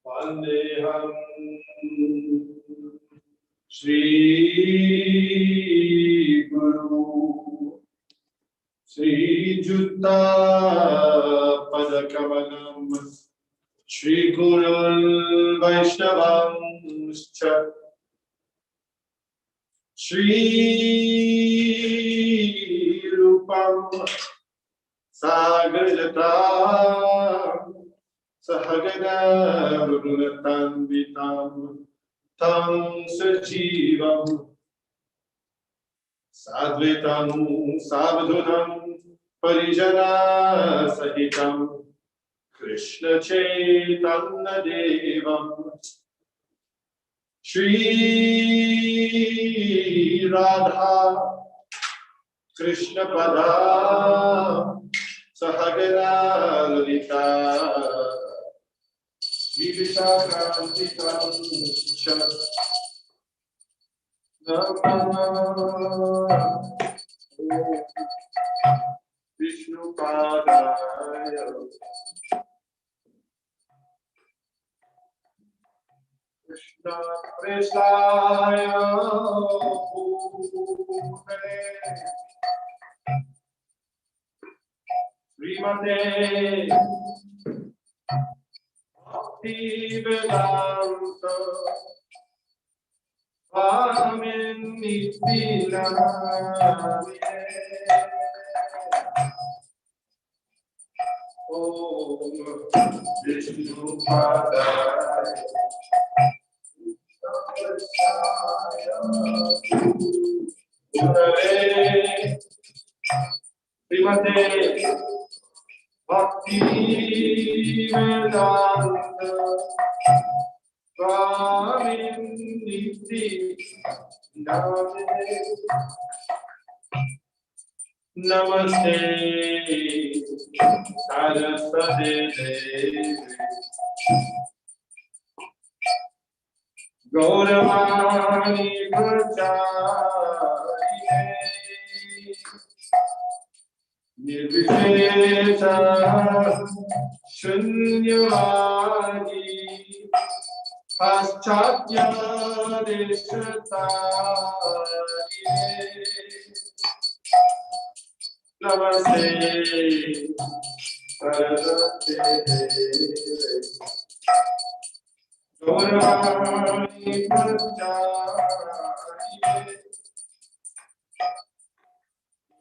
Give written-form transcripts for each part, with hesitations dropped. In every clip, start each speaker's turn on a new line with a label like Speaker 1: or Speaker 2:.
Speaker 1: Vandeham Shri Guru Sri Jutta Padakamalam Shri Guru Vaishnavam Shri Rupam Sagrajata Sahagana Runatanvitam Tam Sajivam Sadvitam Savdhutam Parijana Sahitam Krishna Chaitanya Devam Shri Radha Krishna Pada Sahagana Lalita Vivishakrantitam Vishnu Padaya Krishna Prestaya Bhute Srimate Bhakti Vedanta Amen Nityanamine Om Vishnu Padaya Hare Srimate Bhakti Vedanta Swami Nityanamine Namaste Saraswati Devi Gauravani Pracharine Nirvishesha Shunyavadi Paschatya Deshatari Namaste Saraswati Gauravani Pracharine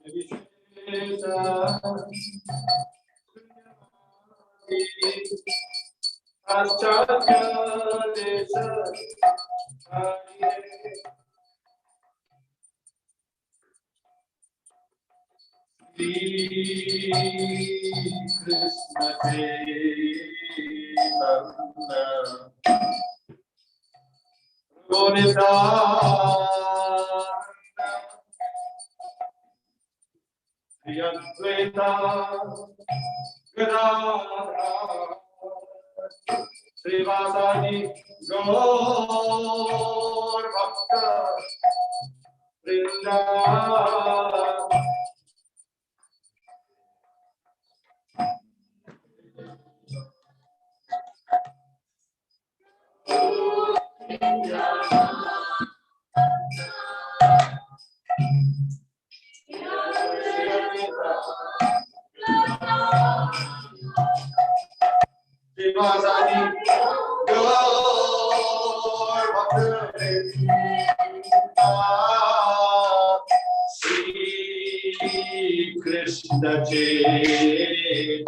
Speaker 1: Nirvishesha Paschatya Deshatari Krishna Chaitanya Nityananda Shri Advaita Gadadhara Srivasadi Gaur Bhakta Vrinda Srivasadi Gaur Bhakta Vrinda Shri Krishna Chaitanya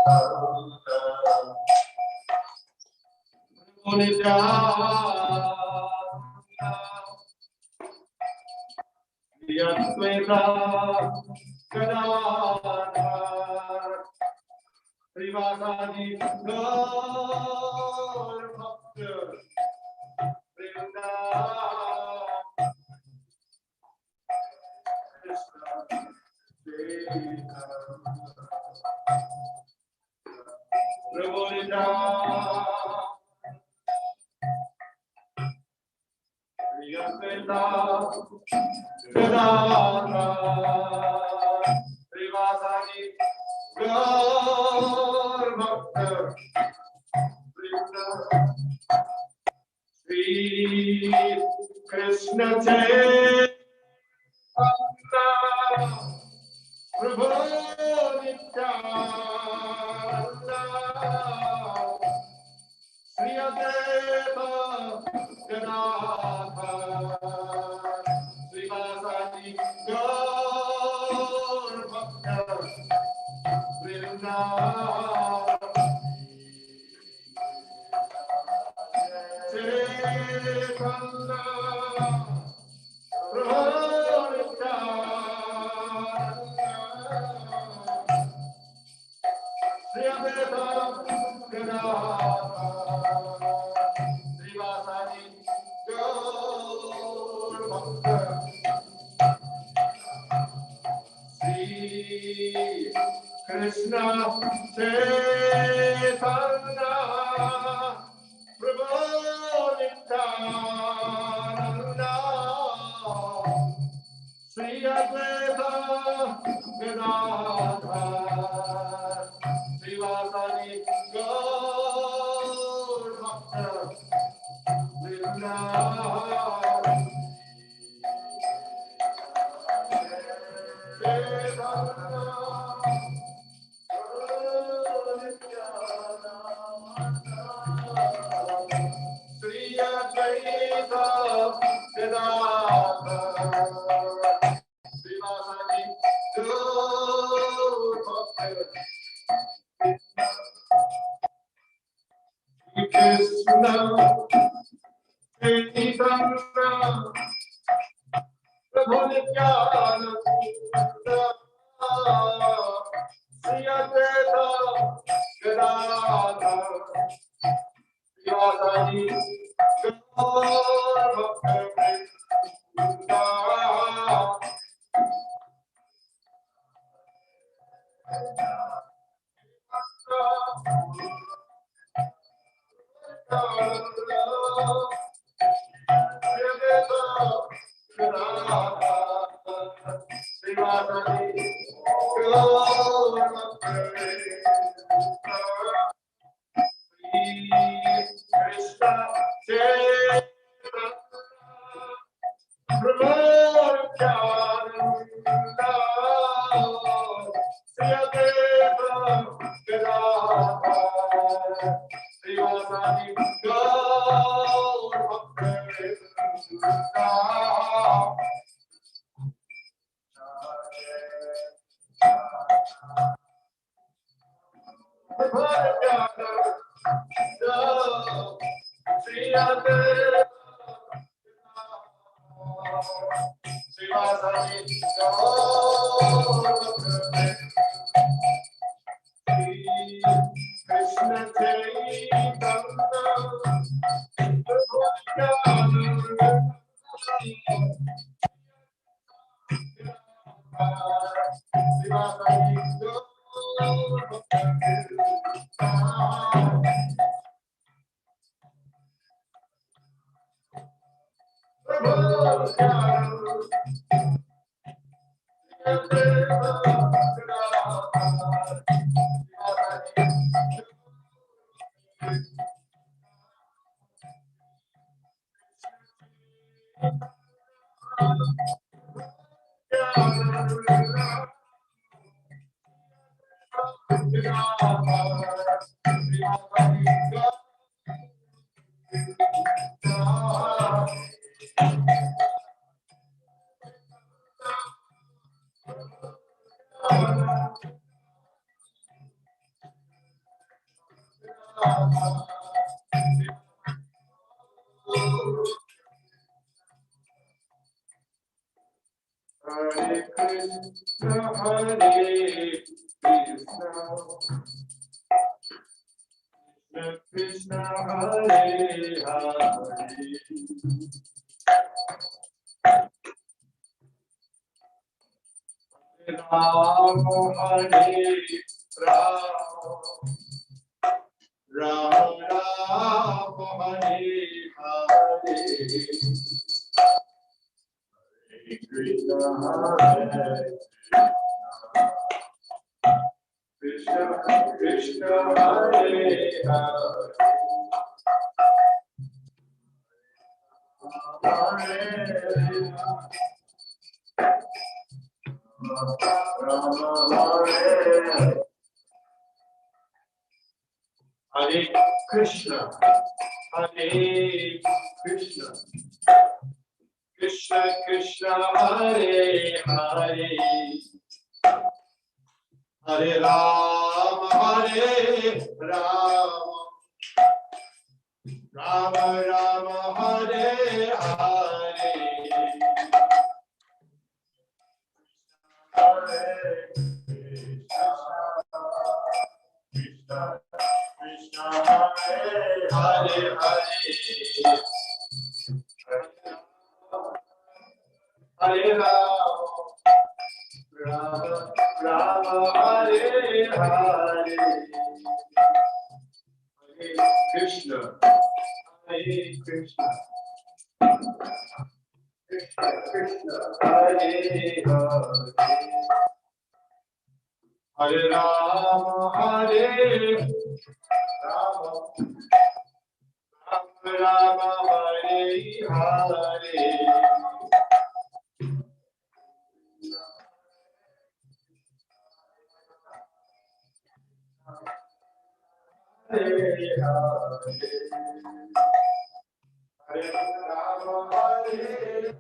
Speaker 1: Yadvaita Gadadhar Srivasadi Gaur Bhakta Vrinda Krishna Chaitanya Prabhu Yadvaita Gadadhar Srivasadi Gaur Bhakta Vrinda Shri Krishna Chaitanya Prabhu Nityananda Shri Advaita Gadadhar Srivasadi Gaur Bhakta Vrinda Chaitanya Prabhu Nityananda Shri Advaita Gadadhar Srivasadi Gaur Bhakta Shri Krishna Chaitanya Prabhu Nityananda Shri Advaita Gadadhar Srivasadi Gaur Bhakta Vrinda Shri Advaita Gadadhar Srivasadi Gaur Bhakta Krishna Chaitanya Prabhu Nityananda Shri Advaita Gadadhar Srivasadi Gaur Bhakta Vrinda Krishna Hare Krishna, Hare Krishna, Krishna Hare Hare, Ram Hare Ram, Ram Ram Hare Hare, Krishna Hare Krishna, Krishna Hare Hare, Hare Hare Krishna, Hare Krishna, Krishna Krishna Hare Hare, Hare Rama, Rama Rama, Hare Hare, Hare Krishna, Krishna Hare Hare, Hare Rama, Rama Rama, Hare Hare, Hare Krishna, Hare Krishna, Krishna Krishna, Hare Hare, Hare Rama, Hare Rama, Rama Rama, Hare Hare, Hare Hare, Hare Rama, Hare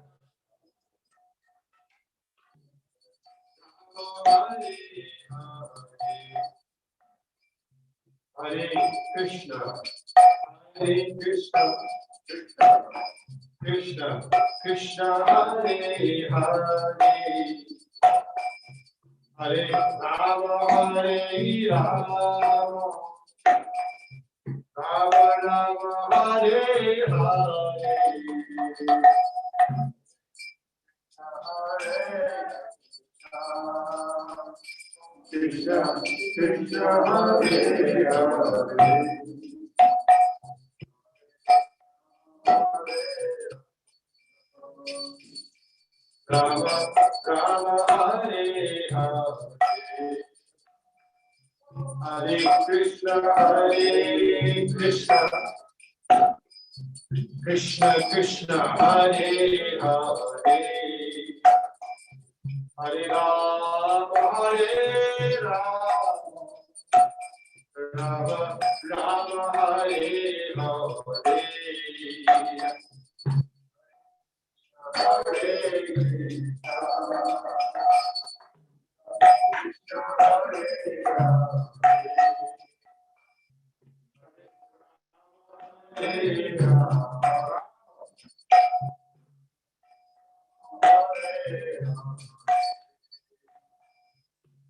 Speaker 1: Hare Krishna, Hare Krishna, Krishna Krishna, Hare Hare, Hare Rama, Hare Rama, Rama Rama, Hare Hare, Krishna Krishna, Hare Hare, Rama Rama, Hare Hare, Hare Krishna, Hare Krishna, Krishna Krishna, Hare Hare, Hare Rama, Hare Rama, Rama Rama, Hare Hare, Hare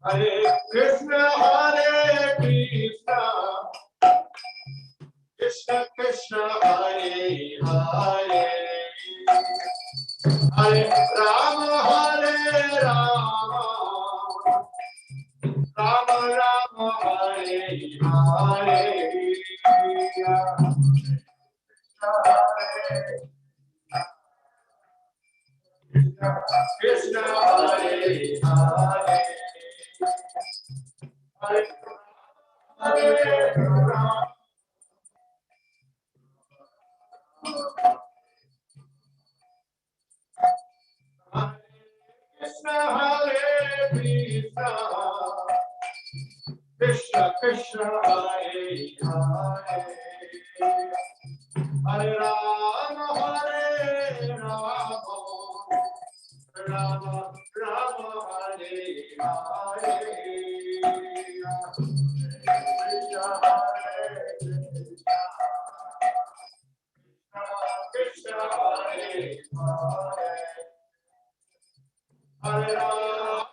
Speaker 1: Hare Krishna, Hare Krishna, Krishna Krishna, Hare Hare, Hare Rama, Hare Rama, Rama Rama, Hare Hare, Krishna Hare Hare, Hare Hare Rama, Krishna Hare Krishna, Krishna Krishna, Hare Hare, Hare Rama, Hare Rama, Rama Rama, Hare Hare, Krishna Hare Krishna, Krishna Hare Rama,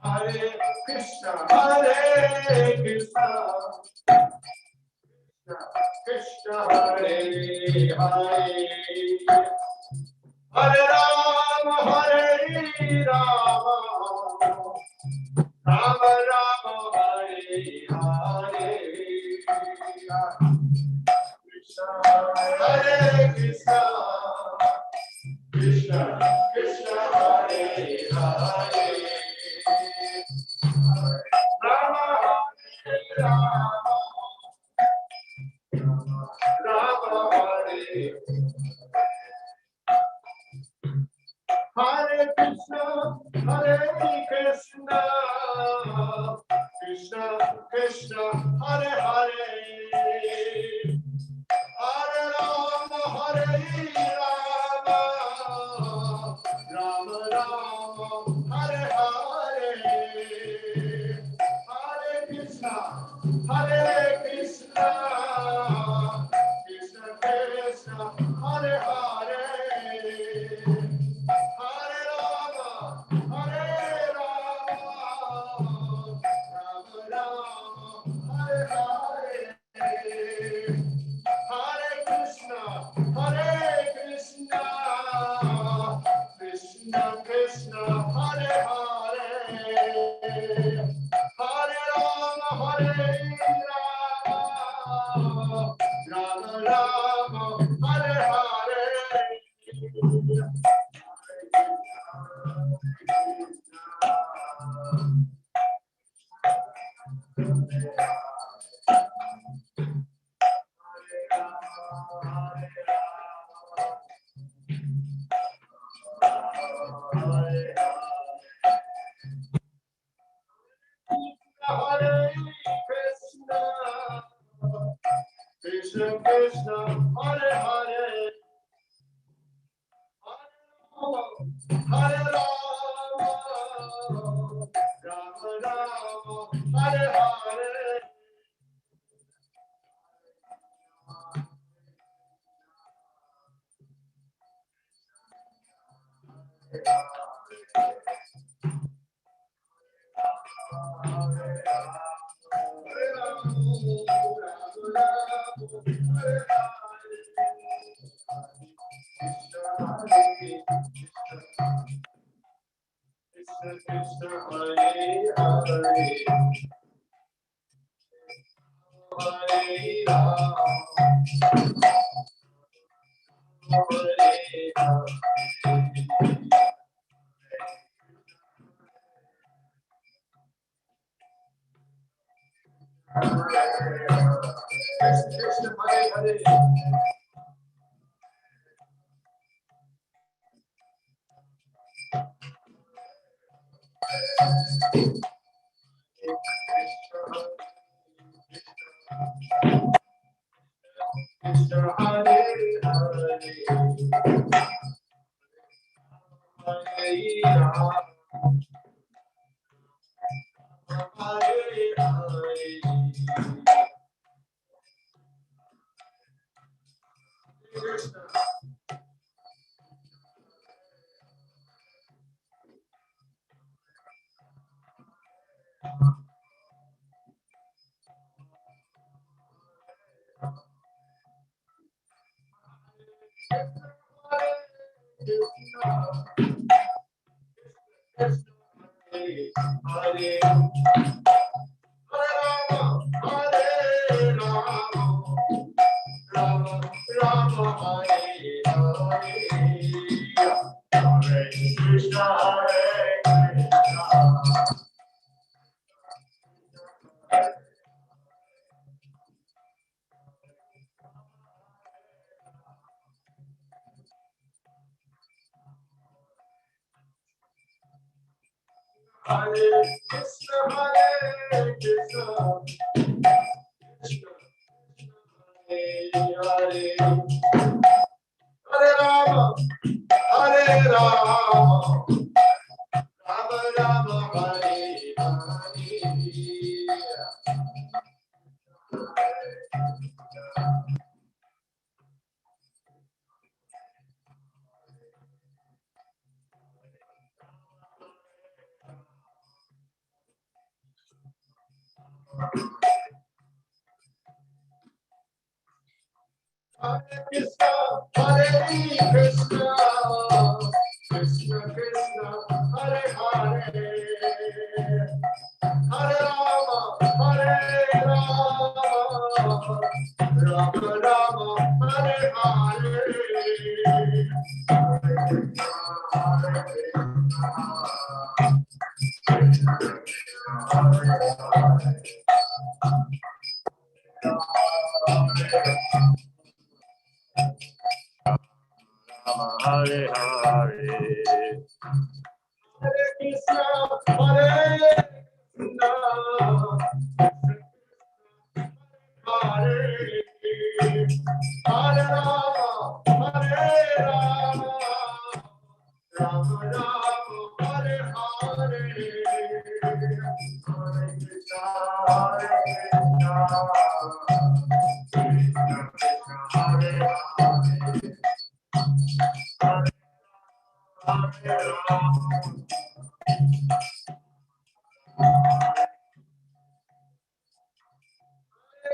Speaker 1: Hare Krishna, Krishna Hare Hare, Hare Rama, Rama Rama, Hare Hare, Krishna Hare Krishna, Krishna Krishna Hare Hare, Rama Hare Rama, Rama Hare, Hare Krishna, Krishna Krishna, Hare Hare, Hare Rama, Rama Rama, Hare Hare, Hare Krishna, Krishna Krishna, Hare Hare, Hare Rama, Rama Rama, Hare Hare, Hare Krishna, Krishna Krishna, Hare Hare, Hare Rama, Rama Rama, Hare Hare. Hare Krishna, Krishna Krishna, Hare Hare, Hare Rama, Rama Rama, Hare Hare, Krishna Krishna, Hare Hare, Hare Rama, Hare Rama. Krishna Hare Hare, Krishna Hare Hare, Hare Rama, Hare Hare, Krishna. Hare Rama, Hare Rama, Rama Rama, Hare Hare, Hare Krishna, Hare Krishna, Hare Krishna, Hare Krishna, Krishna Hare Hare, Hare Rama, Hare Rama, Rama Rama, Hare Hare, Hare Krishna, Hare Krishna, Krishna Krishna, Hare Hare, Hare Rama, Hare Rama, Rama Rama, Hare Hare, Hare Krishna, Hare Krishna, Hare Krishna, Hare Hare Rama, Hare Rama, Rama Rama, Hare Hare, Hare Krishna, Hare Krishna, Krishna Krishna, Hare Hare, Hare Rama.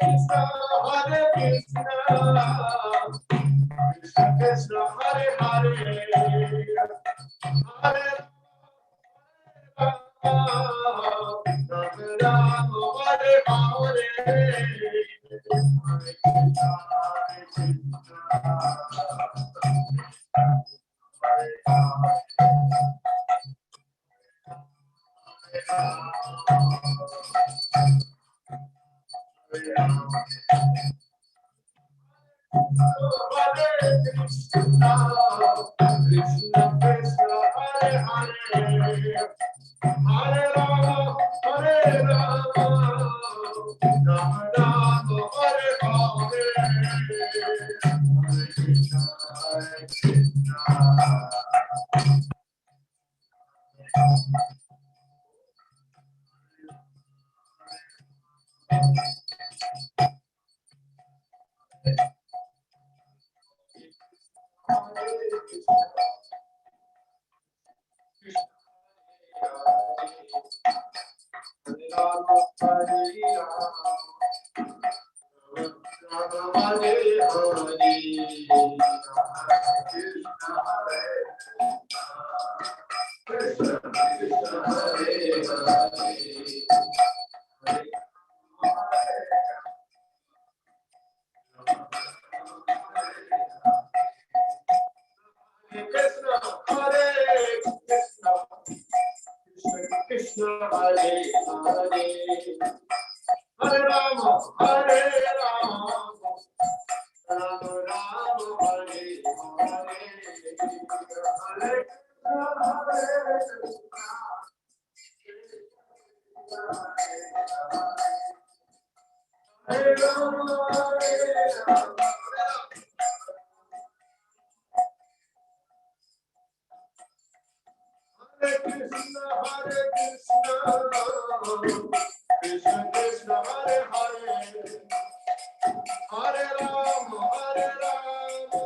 Speaker 1: Krishna, Hare Krishna, Krishna Krishna, Hare Hare, Hare Rama, Rama, Hare Hare, Hare Krishna, Hare Krishna, Hare Rama, Hare Rama. Hare Krishna, Krishna Krishna, Hare Hare, Hare Rama, Hare Rama, Rama Rama, Hare Hare, Hare Krishna, Hare Krishna. Krishna, Hare Krishna, Krishna Hare Hare, Hare Rama, Hare Rama, Rama Rama, Hare Hare, Hare Hare Rama, Hare Rama. Hare Krishna, Krishna Krishna, Hare Hare, Hare Rama, Hare Rama,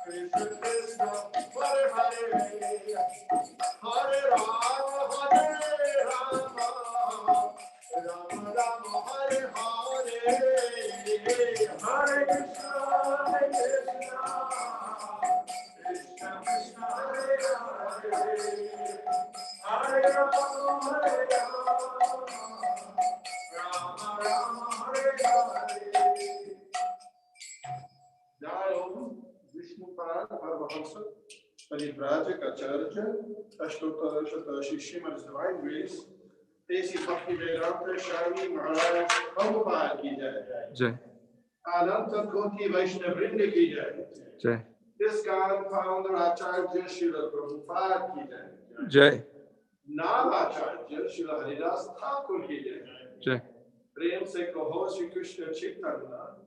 Speaker 1: Krishna Krishna, Hare Hare, Hare Rama, Hare Rama, Rama Rama, Hare Hare, Hare Krishna, Krishna Krishna, Hare Hare, Hare Rama, Hare Rama, Rama Rama, Hare Hare. Jai Om Vishnupad Paramahamsa Parivrajak Acharya Ashtotara Shatashi Srimad Divine Grace Desi Bhakti Vedanta Swami Maharaj Prabhupada ki jai.
Speaker 2: Jai.
Speaker 1: Ananta Koti Vaishnav Vrinda ki jai.
Speaker 2: Jai.
Speaker 1: This God founder Acharya Srila Prabhupada ki jai.
Speaker 2: Jai.
Speaker 1: Naam Acharya Srila Haridas Thakur ki jai.
Speaker 2: Jai.
Speaker 1: Prem se kaho Shri Krishna Chaitanya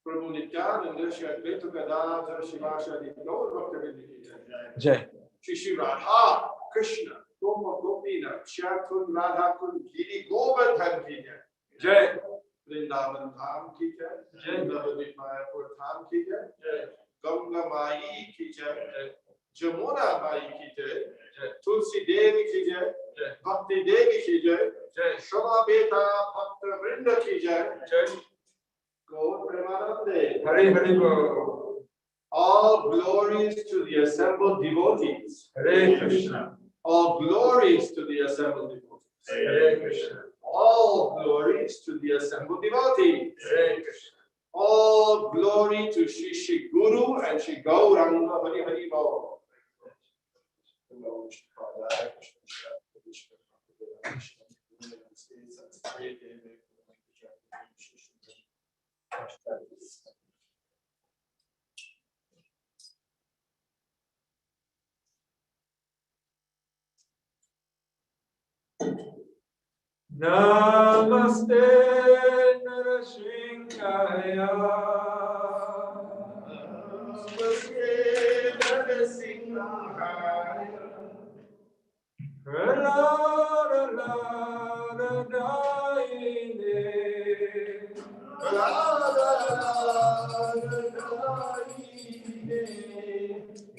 Speaker 1: Prabhu Nityananda Shri Advaita Gadadhar Shivasadi Gaur Bhaktivinoda ki jai.
Speaker 2: Jai.
Speaker 1: Shri Shri Radha Krishna Gopal Gopina Shyakun Radha Kun Giri Govardhan ki jai. Jai. Vrindavan Dham ki jai. Jai. Navadvip Mayapur Dham ki jai. Jai. Ganga Mai ki jai. Jai. Jamuna Mai ki jai. Jai. Tulsi Devi ki jai. Jai. Bhakti Devi ki jai. Jai. Shama Beta Bhakta Vrinda ki jai. Jai. Gaur Premanande. Hari Hari Bol. All glories to the assembled devotees. Hare Krishna. All glories to the assembled devotees. Hare Krishna. All glories to the assembled devotees. Hare Krishna. All glory to Shri Shri Guru and Shri Gauranga. Hari Hari Bol.
Speaker 2: Namaste Narasimhaya.
Speaker 1: Namaste Narasimhaya.
Speaker 2: Pralada Daine.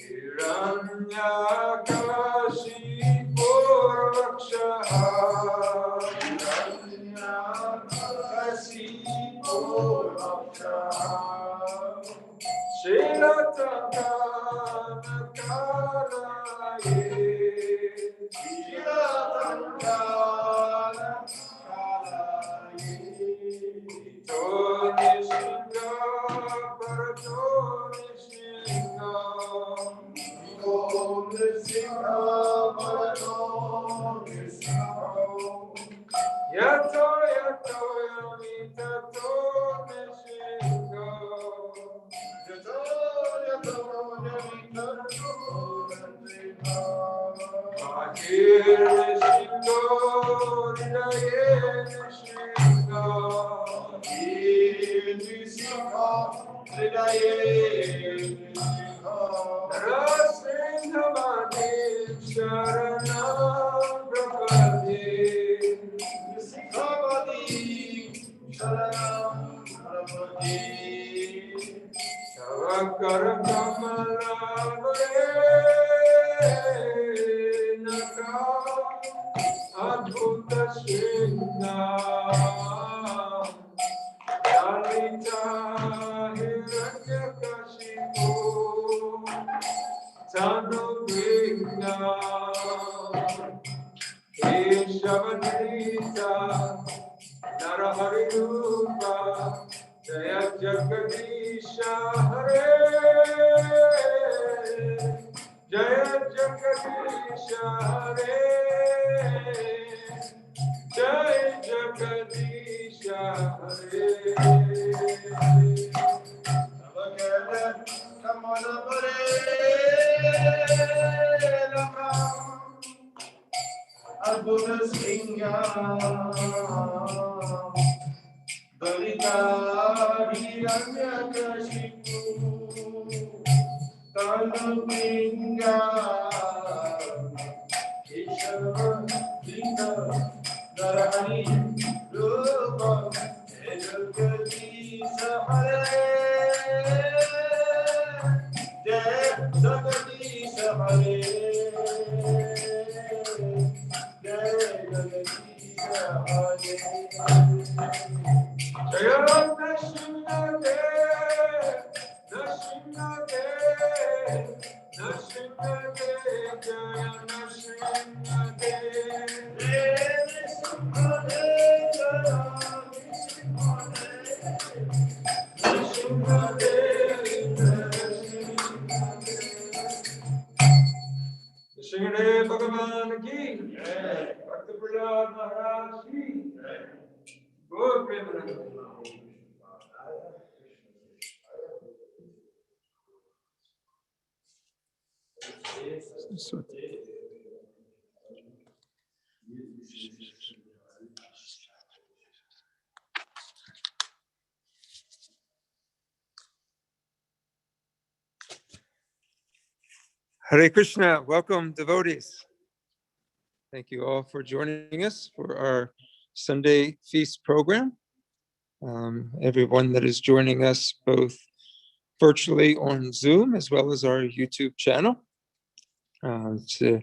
Speaker 2: Hiranyakashipo Rakshaha.
Speaker 1: Hiranyakashipo Rakshaha.
Speaker 2: Shilatakanakaraya. Yato yato yamitato nishingo. Yato yato yamitato nishingo. Mahir nishingo, ridaye nishingo. Mahir nishingo, ridaye nishingo. Rasindhamadim sharanam prapadim. Sharanam prapadim. Tavakkara kamalamare naka adbhuta srinam. Lalita hiranyakashipu tanubhinam. Keshavanita Narahari Rupa Jaya Jagadisha Hare. Jaya Jagadisha Hare. Jaya Jagadisha Hare. Navakala Kamalapare Adbhuta Singha Dalita Hiranyakashipu Tanupinga Keshavanita Narahari Rupa Jagadisha Hare. Jai Jagadisha Hare. Jai Jagadisha Hare. Jaya Nrsimhade, Nrsimhade, Nrsimhade, Jaya Nrsimhade. Nrsimhade, Jaya Nrsimhade, Nrsimhade Bhagavan ki, Bhakta Prahlad Maharaj ki, Gaur Premanande. Hare Krishna, welcome devotees. Thank you all for joining us for our Sunday feast program. Everyone that is joining us both virtually on Zoom as well as our YouTube channel. It's a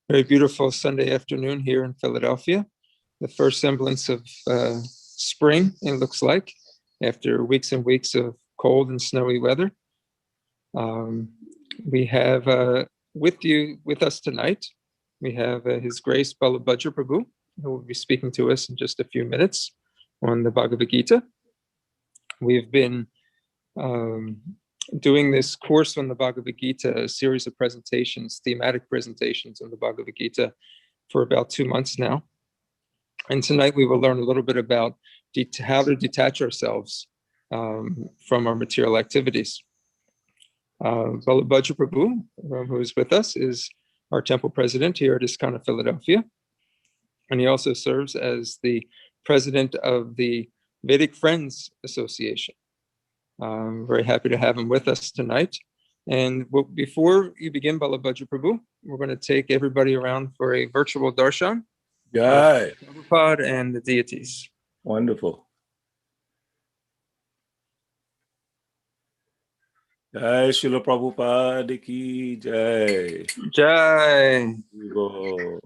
Speaker 2: very beautiful Sunday afternoon here in Philadelphia. The first semblance of spring, it looks like, after weeks and weeks of cold and snowy weather. We have with us tonight, we have His Grace Balabhadra Prabhu, who will be speaking to us in just a few minutes on the Bhagavad-Gita. We've been doing this course on the Bhagavad-Gita, a series of presentations, thematic presentations on the Bhagavad-Gita for about 2 months now. And tonight we will learn a little bit about how to detach ourselves from our material activities. Balabhadra Prabhu, who is with us, is our temple president here at ISKCON Philadelphia. And he also serves as the president of the Vedic Friends Association. I'm very happy to have him with us tonight. And before you begin, Balabhadra Prabhu, we're going to take everybody around for a virtual darshan.
Speaker 3: Jai.
Speaker 2: Prabhupada and the deities.
Speaker 3: Wonderful. Jai Srila Prabhupada ki jai.
Speaker 2: Jai.
Speaker 3: Go.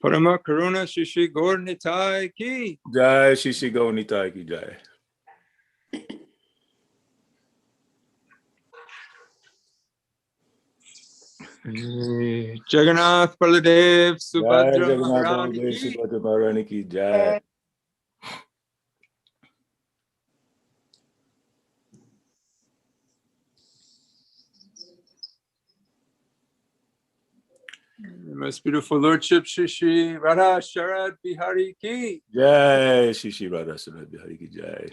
Speaker 2: Parama Karuna Shishi Gaur Nitai ki.
Speaker 3: Jai Shishi Gaur Nitai ki jai.
Speaker 2: Jagannath Baladev
Speaker 3: Jai
Speaker 2: Subhadra
Speaker 3: Jagannath
Speaker 2: Maharani
Speaker 3: Baladev
Speaker 2: ki.
Speaker 3: Subhadra Maharani ki jai.
Speaker 2: The most beautiful Lordship Shishi Radha Sharad Bihari ki.
Speaker 3: Jai Shishi Radha Sharad Bihari ki jai.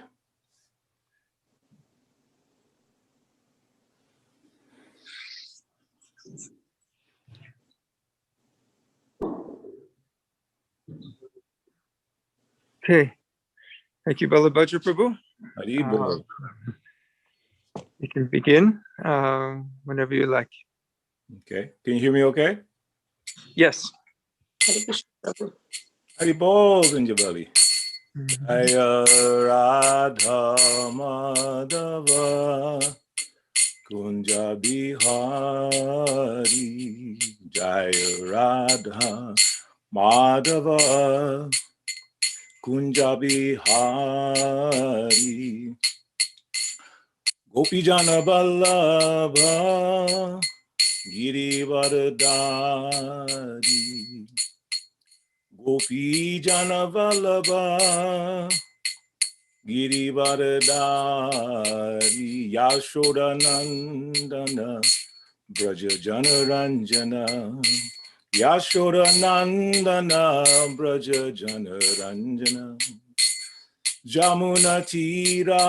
Speaker 2: Okay. Thank you, Balabhadra Prabhu.
Speaker 3: Hari Bol.
Speaker 2: You can begin whenever you like.
Speaker 3: Okay. Can you hear me okay?
Speaker 2: Yes.
Speaker 3: Hari Bol, Gunjabali. Jaya Radha Madhava Kunja Bihari. Jaya Radha Madhava Kunja Bihari. Gopijana Vallabha Girivardhari. Gopijana Vallabha Girivardhari. Yashoda Nandana Braja Jana Ranjana. Yashoda Nandana Braja Jana Ranjana. Jamuna Tira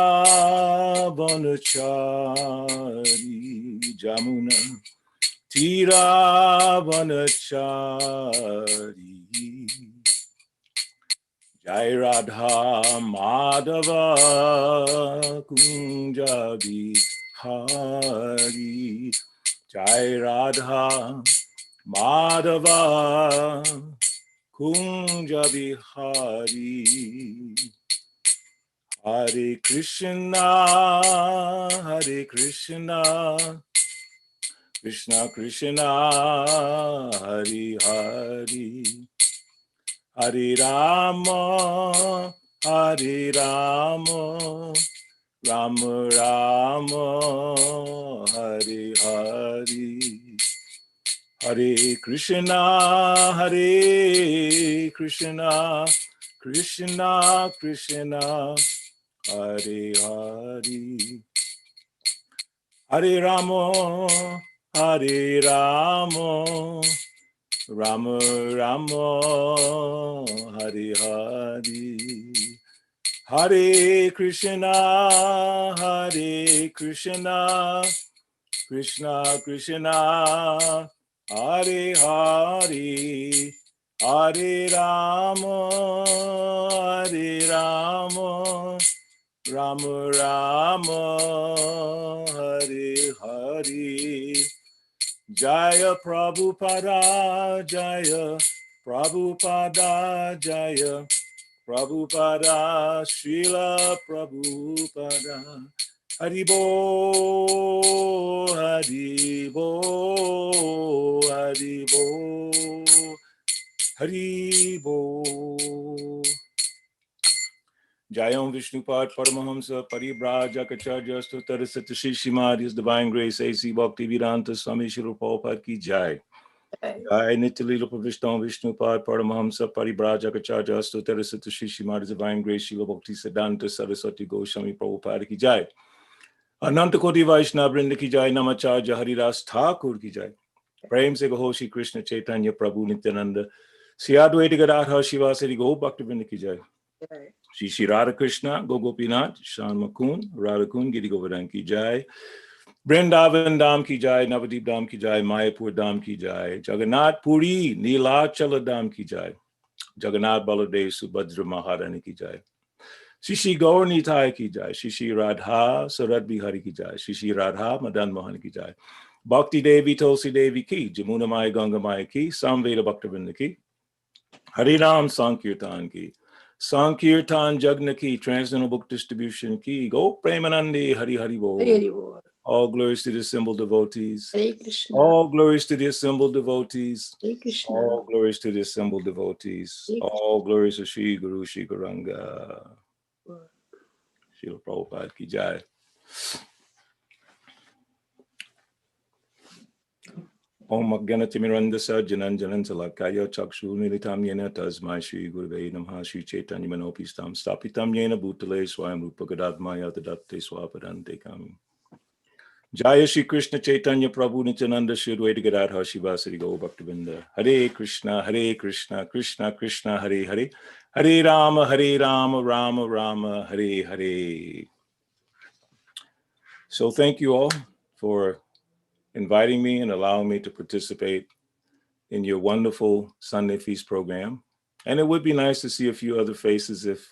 Speaker 3: Vanachari. Jamuna Tira Vanachari. Jai Radha Madhava Kunja Bihari. Jai Radha Madhava Kunja Bihari. Hare Krishna, Hare Krishna, Krishna Krishna, Hare Hare, Hare Rama, Hare Rama, Rama Rama, Hare Hare, Hare Krishna, Hare Krishna, Krishna Krishna, Hare Hare, Hare Rama, Hare Rama, Rama Rama, Hare Hare, Hare Krishna, Hare Krishna, Krishna Krishna, Hare Hare, Hare Rama, Hare Rama, Rama Rama, Hare Hare. Jaya Prabhupada, Jaya Prabhupada, Jaya Prabhupada, Srila Prabhupada. Haribo, Haribo, Haribo, Haribo. Jayam Vishnupad Paramahamsa Paribrajakacarya Stutara Satashi Shimad, His Divine Grace A.C. Bhaktivedanta Swami Srila Prabhupada Ki Jai. Jai Nityalila Pravishtam Vishnupad Paramahamsa Paribrajakacarya Stutara Satashi Shimad, His Divine Grace Srila Bhaktisiddhanta Saraswati Goswami Prabhupada Ki Jai. Ananta Koti Vaishnava Vrinda Ki Jai, Namacharya Haridas Thakur Ki Jai. Prem Se Gaho Shri Krishna Chaitanya Prabhu Nityananda Sri Advaita Gadadhar Shivasari Gaho Bhaktivinoda Ki Jai. Shri Radha Krishna Gopinath Shan Makun Radha Kun Giri Govardhan Ki Jai. Vrindavan Dham Ki Jai, Navadip Dham Ki Jai, Mayapur Dham Ki Jai, Jagannath Puri Neelachala Dham Ki Jai, Jagannath Baladev Subhadra Maharani Ki Jai. Shri Gaur Nitai Ki Jai, Shri Radha Sarad Bihari Ki Jai, Shri Radha Madan Mohan Ki Jai, Bhakti Devi Tulsi Devi Ki, Jamuna Maya Ganga Maya Ki, Samveda Bhaktivinoda Ki, Harinam Sankirtan Ki, Sankirtan Jagna Ki, Transcendental Book Distribution Ki, Go Premanandi Hari Hari Bol. All glories to the assembled devotees. All glories to the assembled devotees. All glories to the assembled devotees. All glories to Shri Guru Shri Gauranga. Srila Prabhupada Ki Jai. Om Agyanati Mirandasa Jananjanan Salakaya Chakshu Militam Yena Tasmai Shri Gurve Namha Shri Chaitanya Manopistam Stapitam Yena Bhutale Swayam Rupa Gadadmaya Tadatte Swapadante Kam. Jaya Shri Krishna Chaitanya Prabhu Nityananda Shri Advaita Gadadhar Shivasari Gaur Bhaktivinoda. Hare Krishna, Krishna Krishna, Hare Hare. Hare Rama, Rama Rama, Hare Hare. So thank you all for inviting me and allowing me to participate in your wonderful Sunday Feast program. And it would be nice to see a few other faces if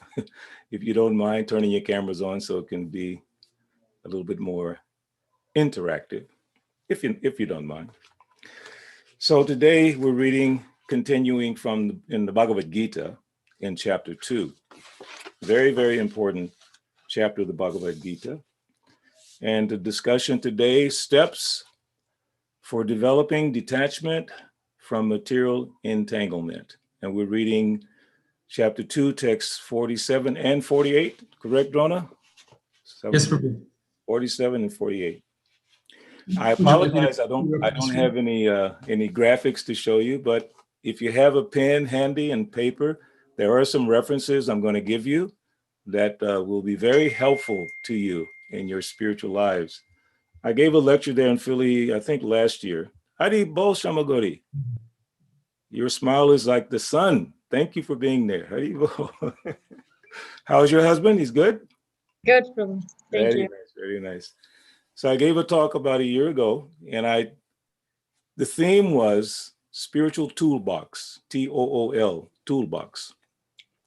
Speaker 3: you don't mind turning your cameras on so it can be a little bit more interactive, if you don't mind. So today we're continuing in the Bhagavad-Gita in chapter 2. Very, very important chapter of the Bhagavad-Gita. And the discussion today, steps for developing detachment from material entanglement. And we're reading chapter 2, texts 47 and 48. Correct, Drona?
Speaker 4: Yes, Prabhu.
Speaker 3: 47 and 48. I apologize. I don't have any graphics to show you, but if you have a pen handy and paper, there are some references I'm going to give you that will be very helpful to you in your spiritual lives. I gave a lecture there in Philly, I think last year. Hari Bol Shamagori. Your smile is like the sun. Thank you for being there. Hari Bol. How's your husband? He's good?
Speaker 5: Good, Prabhu. Thank you.
Speaker 3: Nice, very nice. So I gave a talk about a year ago, and the theme was spiritual toolbox, Tool, toolbox.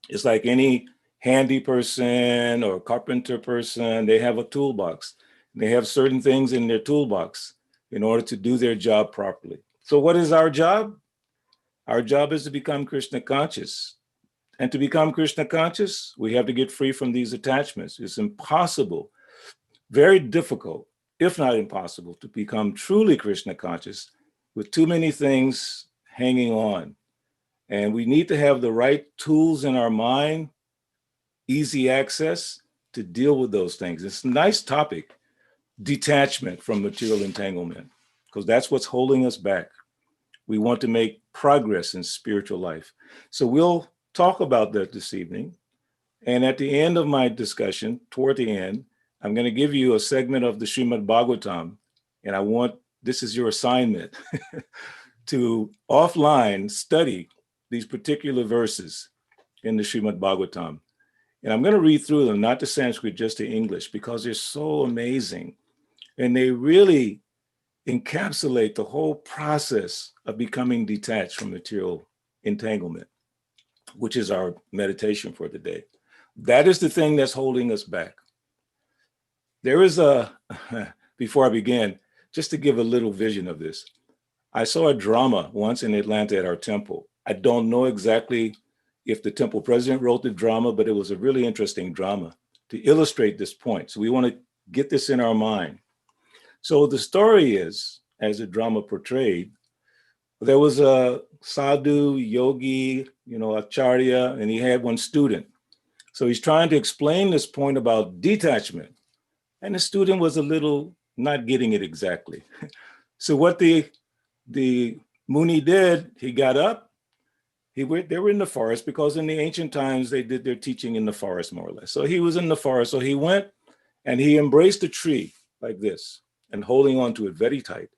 Speaker 3: It's like any handy person or carpenter person, they have a toolbox. They have certain things in their toolbox in order to do their job properly. So what is our job? Our job is to become Krishna conscious. And to become Krishna conscious, we have to get free from these attachments. It's impossible, very difficult, if not impossible, to become truly Krishna conscious with too many things hanging on. And we need to have the right tools in our mind, easy access to deal with those things. It's a nice topic, detachment from material entanglement, because that's what's holding us back. We want to make progress in spiritual life. So we'll talk about that this evening. And at the end of my discussion, toward the end, I'm going to give you a segment of the Srimad Bhagavatam, and this is your assignment, to offline study these particular verses in the Srimad Bhagavatam. And I'm going to read through them, not to Sanskrit, just to English, because they're so amazing. And they really encapsulate the whole process of becoming detached from material entanglement, which is our meditation for the day. That is the thing that's holding us back. There is before I begin, just to give a little vision of this, I saw a drama once in Atlanta at our temple. I don't know exactly if the temple president wrote the drama, but it was a really interesting drama to illustrate this point. So we want to get this in our mind. So the story is, as the drama portrayed, there was a sadhu, yogi, acharya, and he had one student. So he's trying to explain this point about detachment. And the student was a little not getting it exactly. So what the Muni did, he got up, they were in the forest, because in the ancient times, they did their teaching in the forest, more or less. So he was in the forest. So he went and he embraced a tree like this and holding on to it very tight.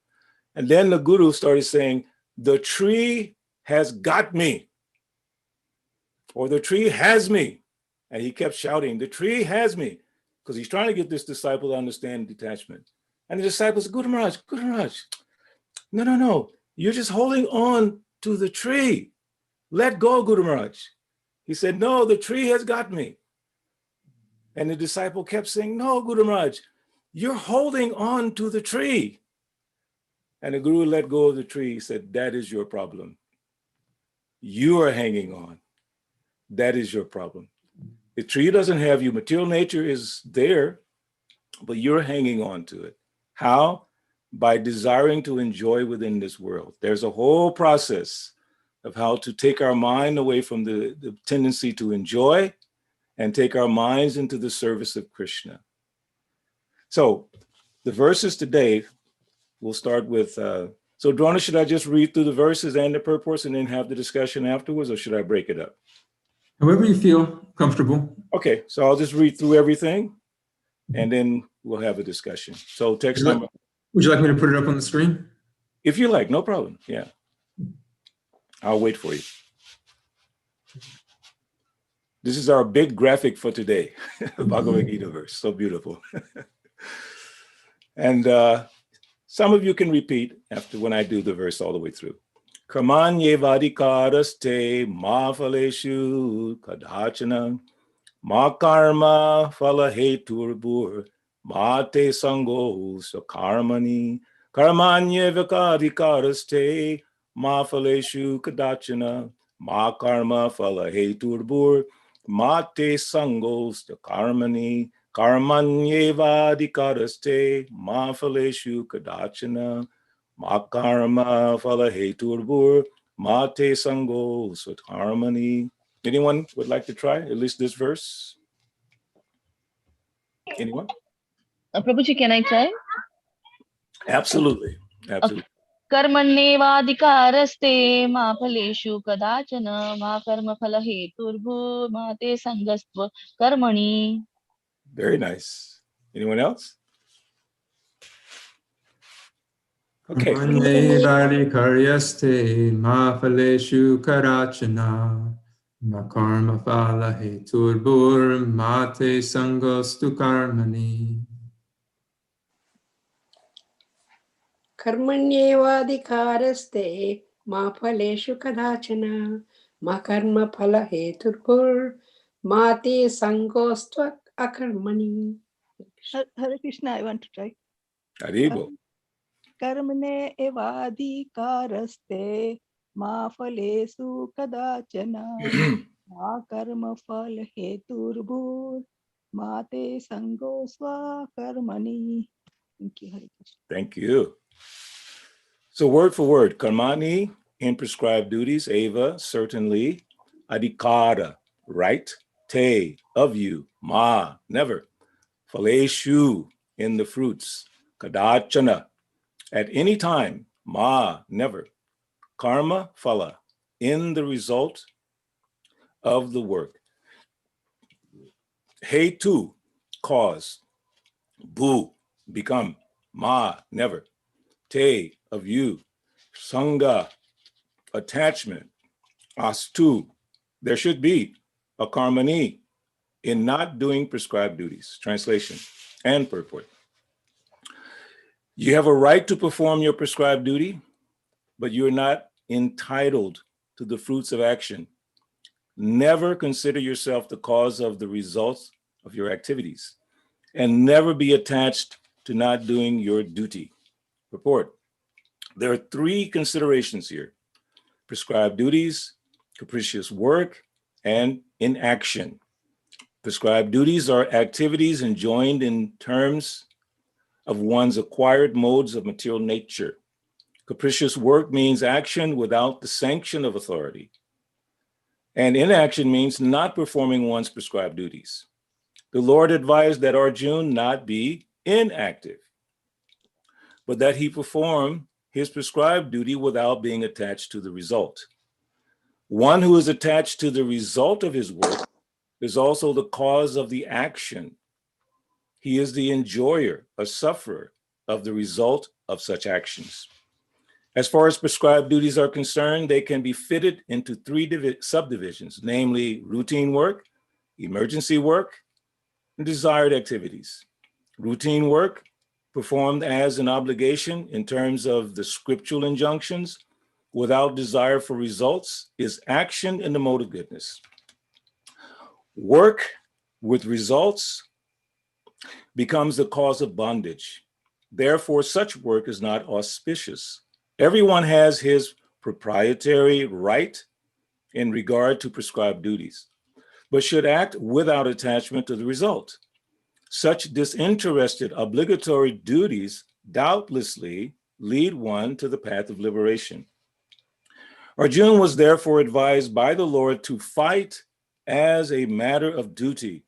Speaker 3: And then the guru started saying, the tree has got me, or the tree has me. And he kept shouting, the tree has me, because he's trying to get this disciple to understand detachment. And the disciple said, Guru Maharaj, no, you're just holding on to the tree. Let go, Guru Maharaj. He said, no, the tree has got me. And the disciple kept saying, no, Guru Maharaj, you're holding on to the tree. And the guru let go of the tree. He said, that is your problem. You are hanging on. That is your problem. The tree doesn't have you. Material nature is there, but you're hanging on to it. How? By desiring to enjoy within this world. There's a whole process of how to take our mind away from the tendency to enjoy and take our minds into the service of Krishna. So the verses today, we'll start with, so Drona, should I just read through the verses and the purpose and then have the discussion afterwards, or should I break it up?
Speaker 4: However you feel comfortable.
Speaker 3: Okay, so I'll just read through everything and then we'll have a discussion. So text number.
Speaker 4: Would you like me to put it up on the screen?
Speaker 3: If you like, no problem, yeah. I'll wait for you. This is our big graphic for today, Bhagavad-Gita verse, so beautiful. And some of you can repeat after when I do the verse all the way through. Karmanye vadikaraste ma phaleshu kadachana ma karma phala heturbur ma te sango sakarmani karmanye vadikaraste ma phaleshu kadachana ma karma phala heturbur ma te sango sakarmani karmanyeva dikaraste ma phaleshu kadachana ma karma phala heturbur ma te sango sut harmony. Anyone would like to try at least this verse? Anyone?
Speaker 5: Prabhuji, can I try?
Speaker 3: Absolutely. Absolutely.
Speaker 5: Karmannevadikaraste ma phaleshu kadachana ma karma phala heturbu ma te sangastva karmani.
Speaker 3: Very nice. Anyone else? Okay.
Speaker 4: Karyaste ma phaleshu karachana ma karma phala heturbur ma te sangostu karmani.
Speaker 6: Karmanyevadikaraste ma phaleshu kadachana ma karma phala heturbur ma te sangostu akarmani.
Speaker 7: Hare Krishna, I want to try.
Speaker 3: Haribo.
Speaker 7: Karmane evadhikaraste ma phalesu kadachana ma karma phala heturbhur ma te sango swa karmani. Thank you, Hare Krishna.
Speaker 3: Thank you. So word for word, karmani, in prescribed duties, eva, certainly, adhikara, right, te, of you, ma, never, phaleshu, in the fruits, kadachana, at any time, ma, never, karma, phala, in the result of the work, hetu, cause, bu, become, ma, never, te, of you, sangha, attachment, astu, there should be a karmani in not doing prescribed duties. Translation and purport. You have a right to perform your prescribed duty, but you're not entitled to the fruits of action. Never consider yourself the cause of the results of your activities, and never be attached to not doing your duty. Purport. There are three considerations here: prescribed duties, capricious work, and inaction. Prescribed duties are activities enjoined in terms of one's acquired modes of material nature. Capricious work means action without the sanction of authority. And inaction means not performing one's prescribed duties. The Lord advised that Arjuna not be inactive, but that he perform his prescribed duty without being attached to the result. One who is attached to the result of his work is also the cause of the action. He is the enjoyer, a sufferer of the result of such actions. As far as prescribed duties are concerned, they can be fitted into three subdivisions, namely routine work, emergency work, and desired activities. Routine work, performed as an obligation in terms of the scriptural injunctions, without desire for results, is action in the mode of goodness. Work with results becomes the cause of bondage. Therefore, such work is not auspicious. Everyone has his proprietary right in regard to prescribed duties, but should act without attachment to the result. Such disinterested obligatory duties doubtlessly lead one to the path of liberation. Arjuna was therefore advised by the Lord to fight as a matter of duty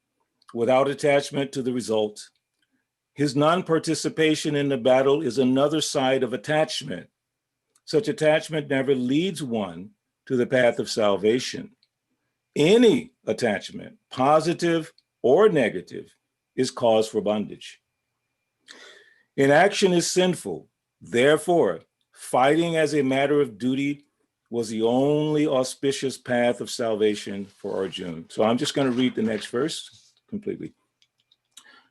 Speaker 3: without attachment to the result. His non-participation in the battle is another side of attachment. Such attachment never leads one to the path of salvation. Any attachment, positive or negative, is cause for bondage. Inaction is sinful. Therefore, fighting as a matter of duty was the only auspicious path of salvation for Arjuna. So I'm just going to read the next verse completely.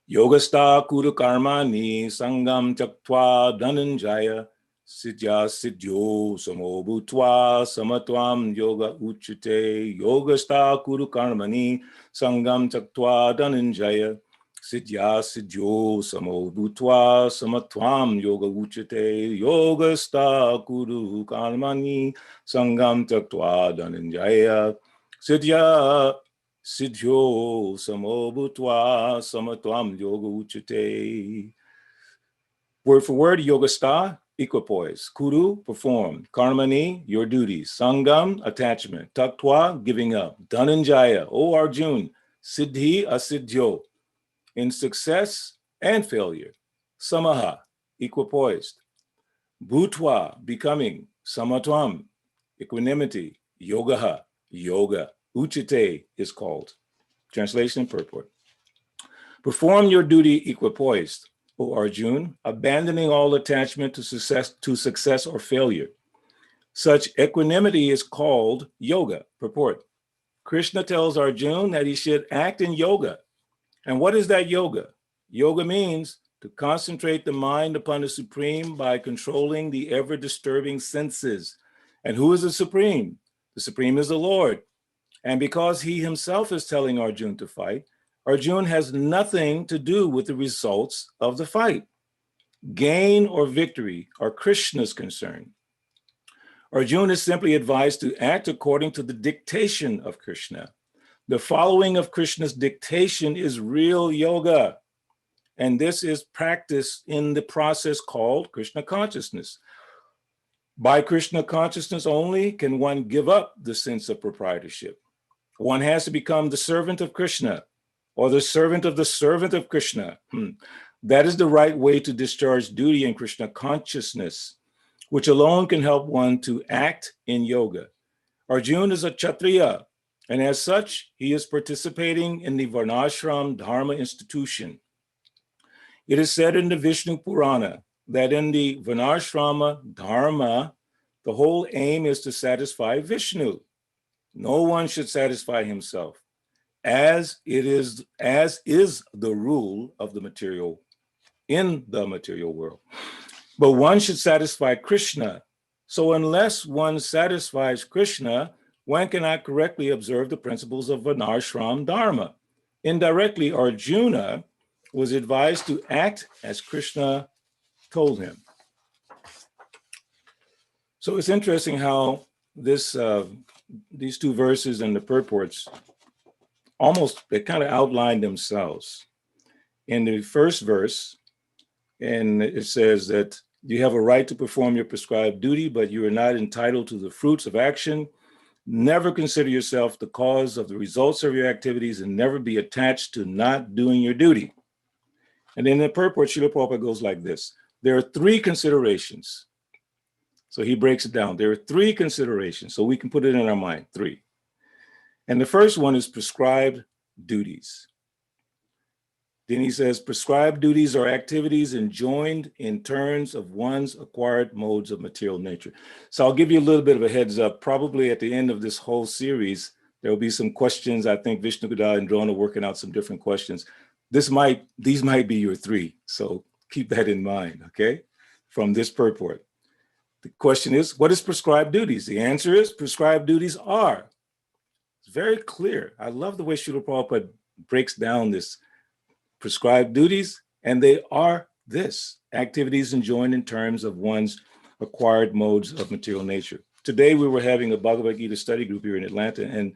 Speaker 3: Yogastha kuru karmani sangam chaktva dhananjaya Sidya sidyo samobhutva samatvam yoga uchite yogastha kuru karmani sangam chaktva dhananjaya Sidya sidyo samobhutva samatvam yoga uchite yogastha kuru karmani sangam chaktva dhananjaya Sidya sidyo samobhutva samatvam yoga uchite. Word for word, yogastha, equipoise. Kuru, perform. Karmani, your duties. Sangam, attachment. Taktva, giving up. Dhananjaya, O Arjuna. Siddhi, asiddhyo, in success and failure. Samaha, equipoised. Bhutva, becoming. Samatvam, equanimity. Yogaha, yoga. Uchite is called. Translation and purport. Perform your duty equipoised, O Arjuna, abandoning all attachment to success or failure. Such equanimity is called yoga. Purport. Krishna tells Arjuna that he should act in yoga. And what is that yoga? Yoga means to concentrate the mind upon the Supreme by controlling the ever-disturbing senses. And who is the Supreme? The Supreme is the Lord. And because he himself is telling Arjuna to fight, Arjuna has nothing to do with the results of the fight. Gain or victory are Krishna's concern. Arjuna is simply advised to act according to the dictation of Krishna. The following of Krishna's dictation is real yoga. And this is practiced in the process called Krishna Consciousness. By Krishna Consciousness only can one give up the sense of proprietorship. One has to become the servant of Krishna, or the servant of Krishna. That is the right way to discharge duty in Krishna consciousness, which alone can help one to act in yoga. Arjuna is a Kshatriya, and as such, he is participating in the Varnashram Dharma institution. It is said in the Vishnu Purana that in the Varnashrama Dharma, the whole aim is to satisfy Vishnu. No one should satisfy himself, as is the rule of the material, in the material world. But one should satisfy Krishna So unless one satisfies Krishna, one cannot correctly observe the principles of Varnashram Dharma. Indirectly, Arjuna was advised to act as Krishna told him. So it's interesting how these two verses and the purports they kind of outline themselves. In the first verse, and it says that you have a right to perform your prescribed duty, but you are not entitled to the fruits of action. Never consider yourself the cause of the results of your activities, and never be attached to not doing your duty. And in the purport, Srila Prabhupada goes like this. There are three considerations. So he breaks it down. There are three considerations, so we can put it in our mind, three. And the first one is prescribed duties. Then he says, prescribed duties are activities enjoined in terms of one's acquired modes of material nature. So I'll give you a little bit of a heads up. Probably at the end of this whole series, there will be some questions. I think Vishnu Gadal and Drona are working out some different questions. These might be your three. So keep that in mind, okay? From this purport. The question is, what is prescribed duties? The answer is prescribed duties are. It's very clear. I love the way Srila Prabhupada breaks down this prescribed duties, and they are this: activities enjoined in terms of one's acquired modes of material nature. Today, we were having a Bhagavad-Gita study group here in Atlanta, and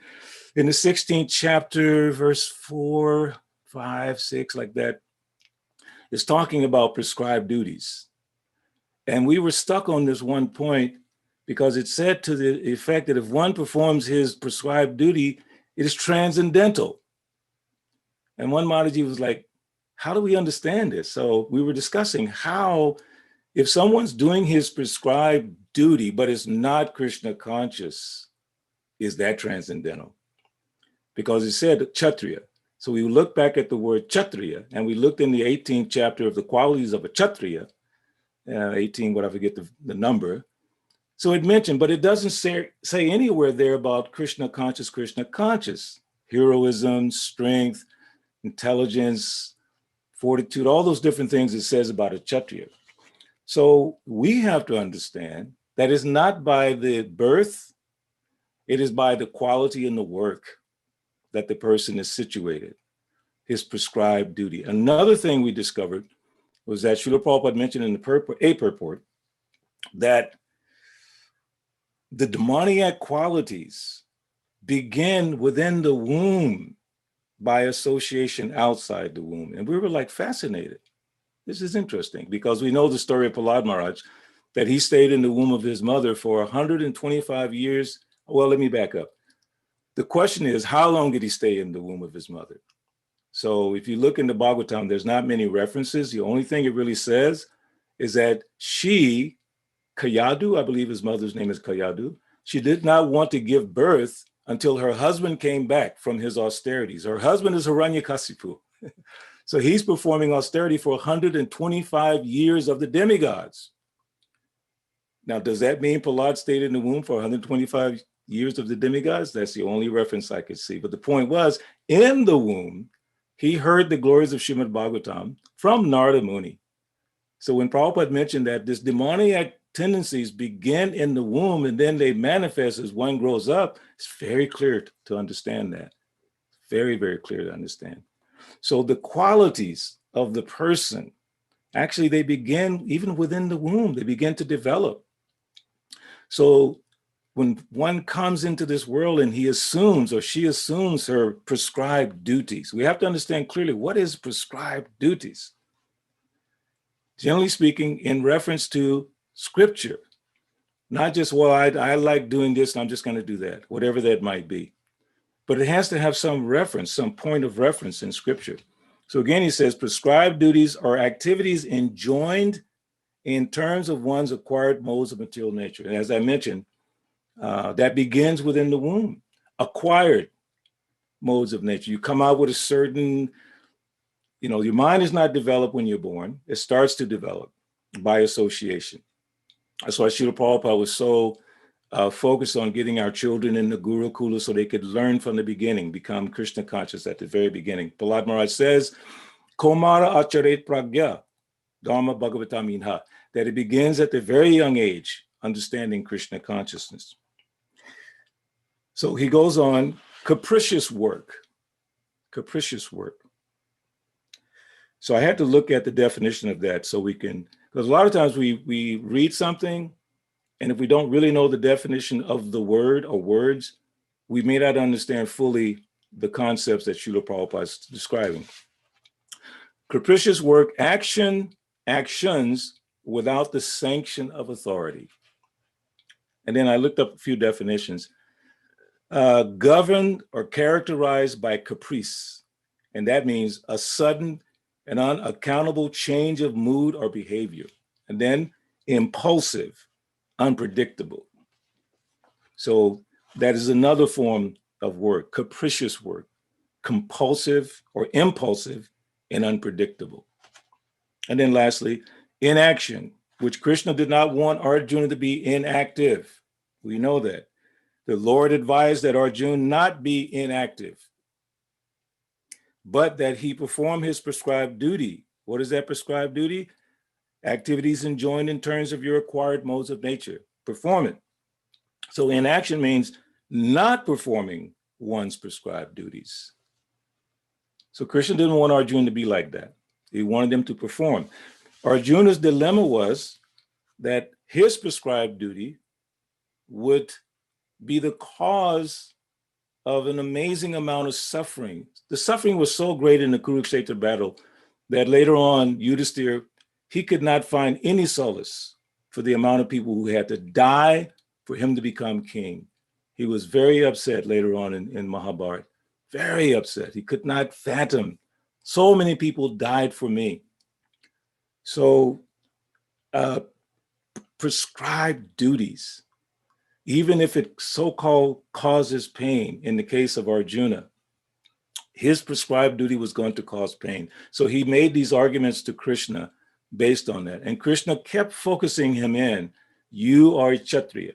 Speaker 3: in the 16th chapter, verse 4, 5, 6, like that, it's talking about prescribed duties. And we were stuck on this one point because it said to the effect that if one performs his prescribed duty, it is transcendental. And one Mataji was like, how do we understand this? So we were discussing how, if someone's doing his prescribed duty, but is not Krishna conscious, is that transcendental? Because it said Kshatriya. So we looked back at the word Kshatriya, and we looked in the 18th chapter of the qualities of a Kshatriya, 18, but I forget the number. So it mentioned, but it doesn't say anywhere there about Krishna conscious, heroism, strength, intelligence, fortitude, all those different things it says about a Kshatriya. So we have to understand that it's not by the birth, it is by the quality and the work that the person is situated, his prescribed duty. Another thing we discovered was that Srila Prabhupada mentioned in the purport that the demoniac qualities begin within the womb by association outside the womb. And we were like fascinated. This is interesting because we know the story of Prahlad Maharaj, that he stayed in the womb of his mother for 125 years. Well, let me back up. The question is, how long did he stay in the womb of his mother? So if you look in the Bhagavatam, there's not many references. The only thing it really says is that she, Kayadu, I believe his mother's name is Kayadu, she did not want to give birth until her husband came back from his austerities. Her husband is Hiranyakasipu. So he's performing austerity for 125 years of the demigods. Now, does that mean Prahlad stayed in the womb for 125 years of the demigods? That's the only reference I could see. But the point was, in the womb, he heard the glories of Srimad Bhagavatam from Narada Muni. So when Prabhupada mentioned that this demoniac tendencies begin in the womb and then they manifest as one grows up, it's very clear to understand that. Very, very clear to understand. So the qualities of the person, actually they begin even within the womb, they begin to develop. So when one comes into this world and he assumes or she assumes her prescribed duties, we have to understand clearly what is prescribed duties. Generally speaking, in reference to scripture, not just, well, I like doing this and I'm just going to do that, whatever that might be. But it has to have some reference, some point of reference in scripture. So again, he says, prescribed duties are activities enjoined in terms of one's acquired modes of material nature. And as I mentioned, that begins within the womb, acquired modes of nature. You come out with a certain, your mind is not developed when you're born. It starts to develop by association. That's why Srila Prabhupada was so focused on getting our children in the Gurukula so they could learn from the beginning, become Krishna conscious at the very beginning. Prahlad Maharaj says, Komara acharet pragya, dharma bhagavata minha, that it begins at the very young age understanding Krishna consciousness. So he goes on, capricious work. Capricious work. So I had to look at the definition of that so we can, because a lot of times we read something, and if we don't really know the definition of the word or words, we may not understand fully the concepts that Srila Prabhupada is describing. Capricious work, actions without the sanction of authority. And then I looked up a few definitions. Governed or characterized by caprice. And that means a sudden and unaccountable change of mood or behavior. And then impulsive, unpredictable. So that is another form of work, capricious work, compulsive or impulsive and unpredictable. And then lastly, inaction, which Krishna did not want Arjuna to be inactive. We know that. The Lord advised that Arjuna not be inactive, but that he perform his prescribed duty. What is that prescribed duty? Activities enjoined in terms of your acquired modes of nature. Perform it. So inaction means not performing one's prescribed duties. So Krishna didn't want Arjuna to be like that. He wanted them to perform. Arjuna's dilemma was that his prescribed duty would be the cause of an amazing amount of suffering. The suffering was so great in the Kurukshetra battle that later on, Yudhisthira, he could not find any solace for the amount of people who had to die for him to become king. He was very upset later on in Mahabharata, very upset. He could not fathom. So many people died for me. So prescribed duties, even if it so-called causes pain, in the case of Arjuna, his prescribed duty was going to cause pain. So he made these arguments to Krishna based on that. And Krishna kept focusing him in, you are a Kshatriya.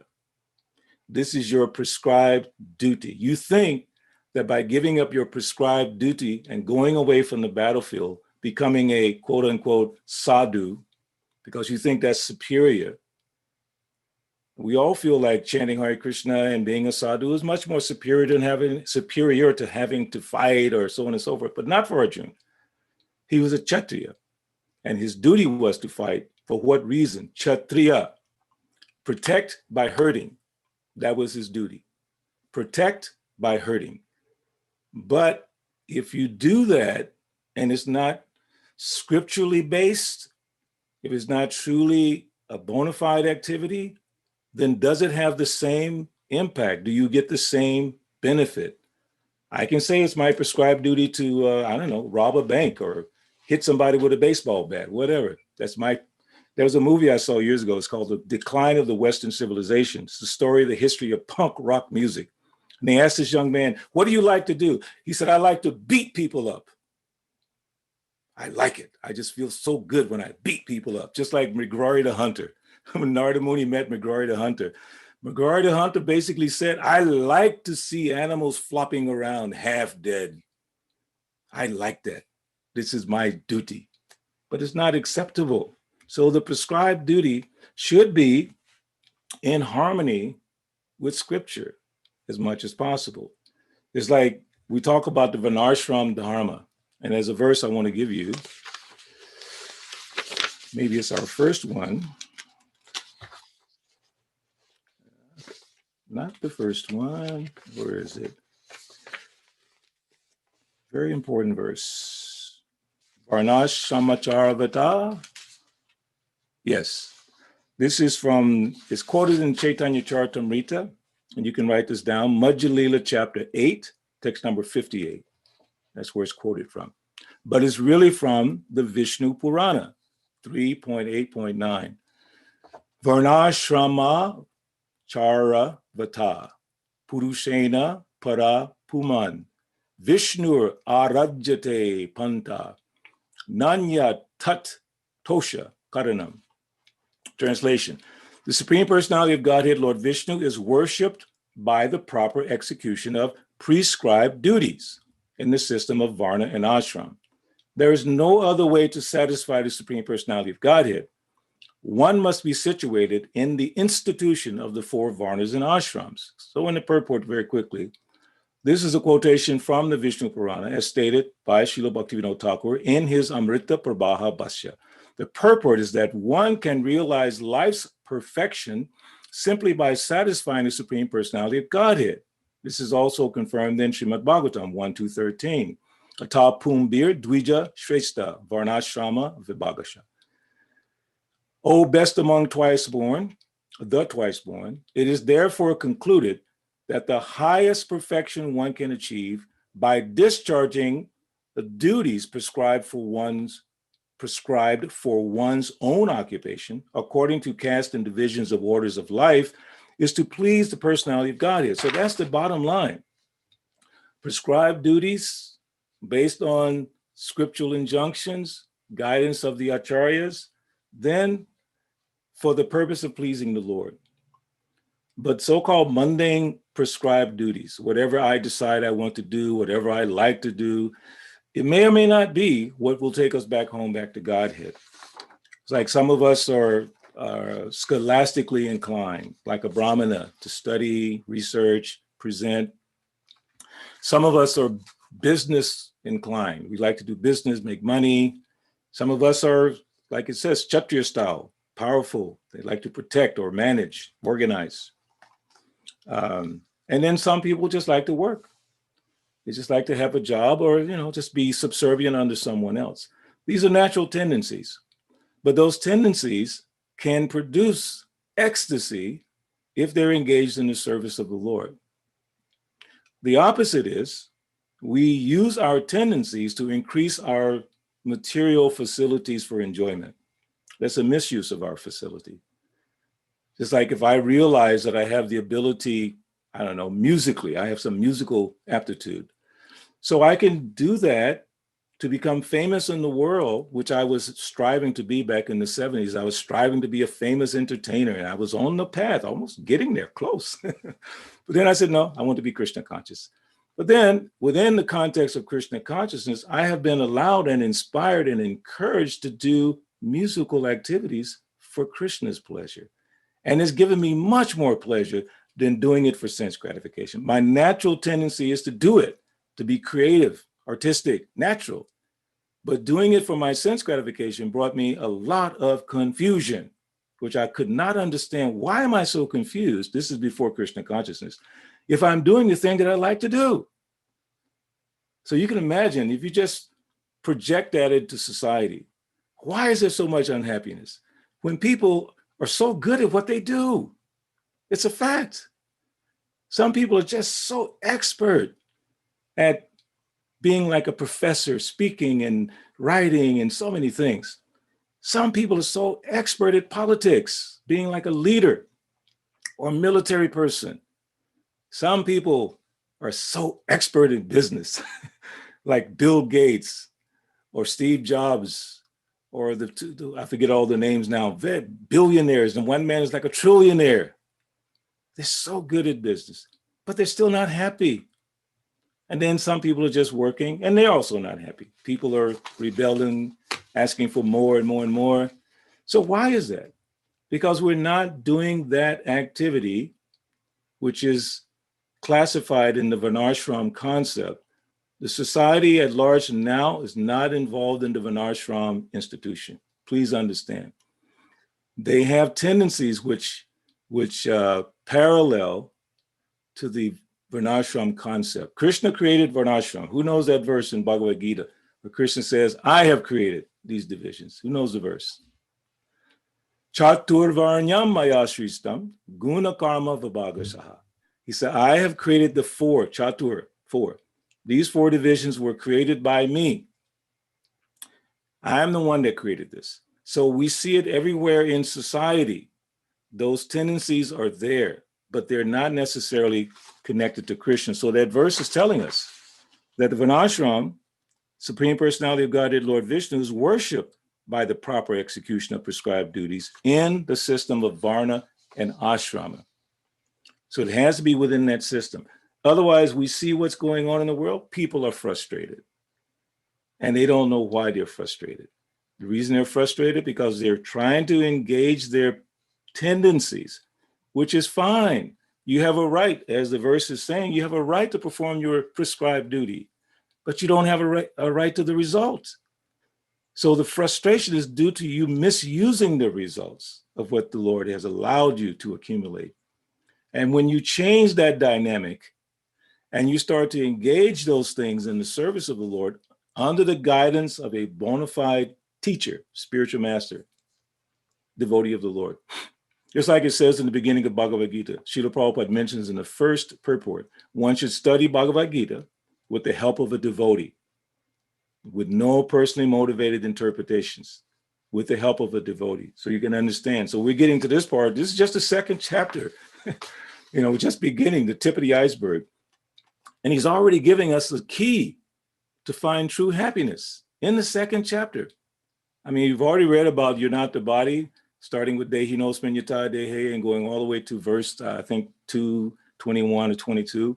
Speaker 3: This is your prescribed duty. You think that by giving up your prescribed duty and going away from the battlefield, becoming a quote unquote sadhu, because you think that's superior. We all feel like chanting Hare Krishna and being a sadhu is much more superior to having to fight or so on and so forth, but not for Arjuna. He was a Kshatriya, and his duty was to fight. For what reason? Kshatriya, protect by hurting. That was his duty. Protect by hurting. But if you do that and it's not scripturally based, if it's not truly a bona fide activity, then does it have the same impact? Do you get the same benefit? I can say it's my prescribed duty to, I don't know, rob a bank or hit somebody with a baseball bat, whatever. There was a movie I saw years ago. It's called The Decline of the Western Civilization. It's the story of the history of punk rock music. And they asked this young man, what do you like to do? He said, I like to beat people up. I like it. I just feel so good when I beat people up, just like Mrigarya the Hunter. When Narada Muni met Mrigarya the Hunter, Mrigarya the Hunter basically said, I like to see animals flopping around half dead. I like that. This is my duty. But it's not acceptable. So the prescribed duty should be in harmony with scripture as much as possible. It's like we talk about the Varnashram Dharma. And as a verse I want to give you, maybe it's our first one. Not the first one. Where is it? Very important verse. Varnashramacharvata. Yes. This is it's quoted in Caitanya Charitamrita, and you can write this down. Material Chapter 8, text number 58. That's where it's quoted from. But it's really from the Vishnu Purana, 3.8.9. Varnashrama Chara Vata Purushena Para Puman Vishnur Arajyate Panta Nanya Tat Tosha Karanam. Translation: the Supreme Personality of Godhead, Lord Vishnu, is worshipped by the proper execution of prescribed duties in the system of Varna and Ashram. There is no other way to satisfy the Supreme Personality of Godhead. one must be situated in the institution of the 4 varnas and ashrams. So in the purport, very quickly, this is a quotation from the Vishnu Purana as stated by Srila Bhaktivinoda Thakur in his Amrita Prabha Bhashya. The purport is that one can realize life's perfection simply by satisfying the Supreme Personality of Godhead. This is also confirmed in Srimad Bhagavatam 1.2.13. Ata pumbir dvija shrestha varnashrama vibhagasha. O best among twice born, the twice born, it is therefore concluded that the highest perfection one can achieve by discharging the duties prescribed for one's own occupation, according to caste and divisions of orders of life, is to please the personality of Godhead. So that's the bottom line. Prescribed duties based on scriptural injunctions, guidance of the acharyas, then for the purpose of pleasing the Lord. But so-called mundane prescribed duties, whatever I decide I want to do, whatever I like to do, it may or may not be what will take us back home, back to Godhead. It's like some of us are scholastically inclined, like a Brahmana, to study, research, present. Some of us are business inclined. We like to do business, make money. Some of us are, like it says, Kshatriya style, powerful. They like to protect or manage, organize. And then some people just like to work. They just like to have a job or, just be subservient under someone else. These are natural tendencies, but those tendencies can produce ecstasy if they're engaged in the service of the Lord. The opposite is we use our tendencies to increase our material facilities for enjoyment. That's a misuse of our facility. Just like if I realize that I have the ability, musically, I have some musical aptitude. So I can do that to become famous in the world, which I was striving to be back in the 70s. I was striving to be a famous entertainer, and I was on the path, almost getting there, close. But then I said, no, I want to be Krishna conscious. But then within the context of Krishna consciousness, I have been allowed and inspired and encouraged to do musical activities for Krishna's pleasure. And it's given me much more pleasure than doing it for sense gratification. My natural tendency is to do it, to be creative, artistic, natural. But doing it for my sense gratification brought me a lot of confusion, which I could not understand. Why am I so confused? This is before Krishna consciousness. If I'm doing the thing that I like to do. So you can imagine if you just project that into society, why is there so much unhappiness when people are so good at what they do? It's a fact. Some people are just so expert at being like a professor, speaking and writing and so many things. Some people are so expert at politics, being like a leader or a military person. Some people are so expert in business, like Bill Gates or Steve Jobs, or I forget all the names now, billionaires, and one man is like a trillionaire. They're so good at business, but they're still not happy. And then some people are just working and they're also not happy. People are rebelling, asking for more and more and more. So why is that? Because we're not doing that activity, which is classified in the Varnashram concept. The society at large now is not involved in the Varnashram institution. Please understand. They have tendencies which parallel to the Varnashram concept. Krishna created Varnashram. Who knows that verse in Bhagavad-Gita where Krishna says, I have created these divisions? Who knows the verse? Chatur varnyam maya sristam guna karma vibhagasaha. He said, I have created the 4, chatur, 4. These 4 divisions were created by me. I'm the one that created this. So we see it everywhere in society. Those tendencies are there, but they're not necessarily connected to Krishna. So that verse is telling us that the Varnashram, Supreme Personality of Godhead, Lord Vishnu, is worshipped by the proper execution of prescribed duties in the system of Varna and Ashrama. So it has to be within that system. Otherwise, we see what's going on in the world. People are frustrated. And they don't know why they're frustrated. The reason they're frustrated because they're trying to engage their tendencies, which is fine. You have a right, as the verse is saying, you have a right to perform your prescribed duty, but you don't have a right to the results. So the frustration is due to you misusing the results of what the Lord has allowed you to accumulate. And when you change that dynamic and you start to engage those things in the service of the Lord under the guidance of a bona fide teacher, spiritual master, devotee of the Lord. Just like it says in the beginning of Bhagavad-Gita, Srila Prabhupada mentions in the first purport, one should study Bhagavad-Gita with the help of a devotee, with no personally motivated interpretations, with the help of a devotee, so you can understand. So we're getting to this part. This is just the second chapter. We're just beginning, the tip of the iceberg. And he's already giving us the key to find true happiness in the second chapter. I mean, you've already read about you're not the body, starting with Dehi no Sminyata Dehe and going all the way to verse, I think, 2:21 or 22,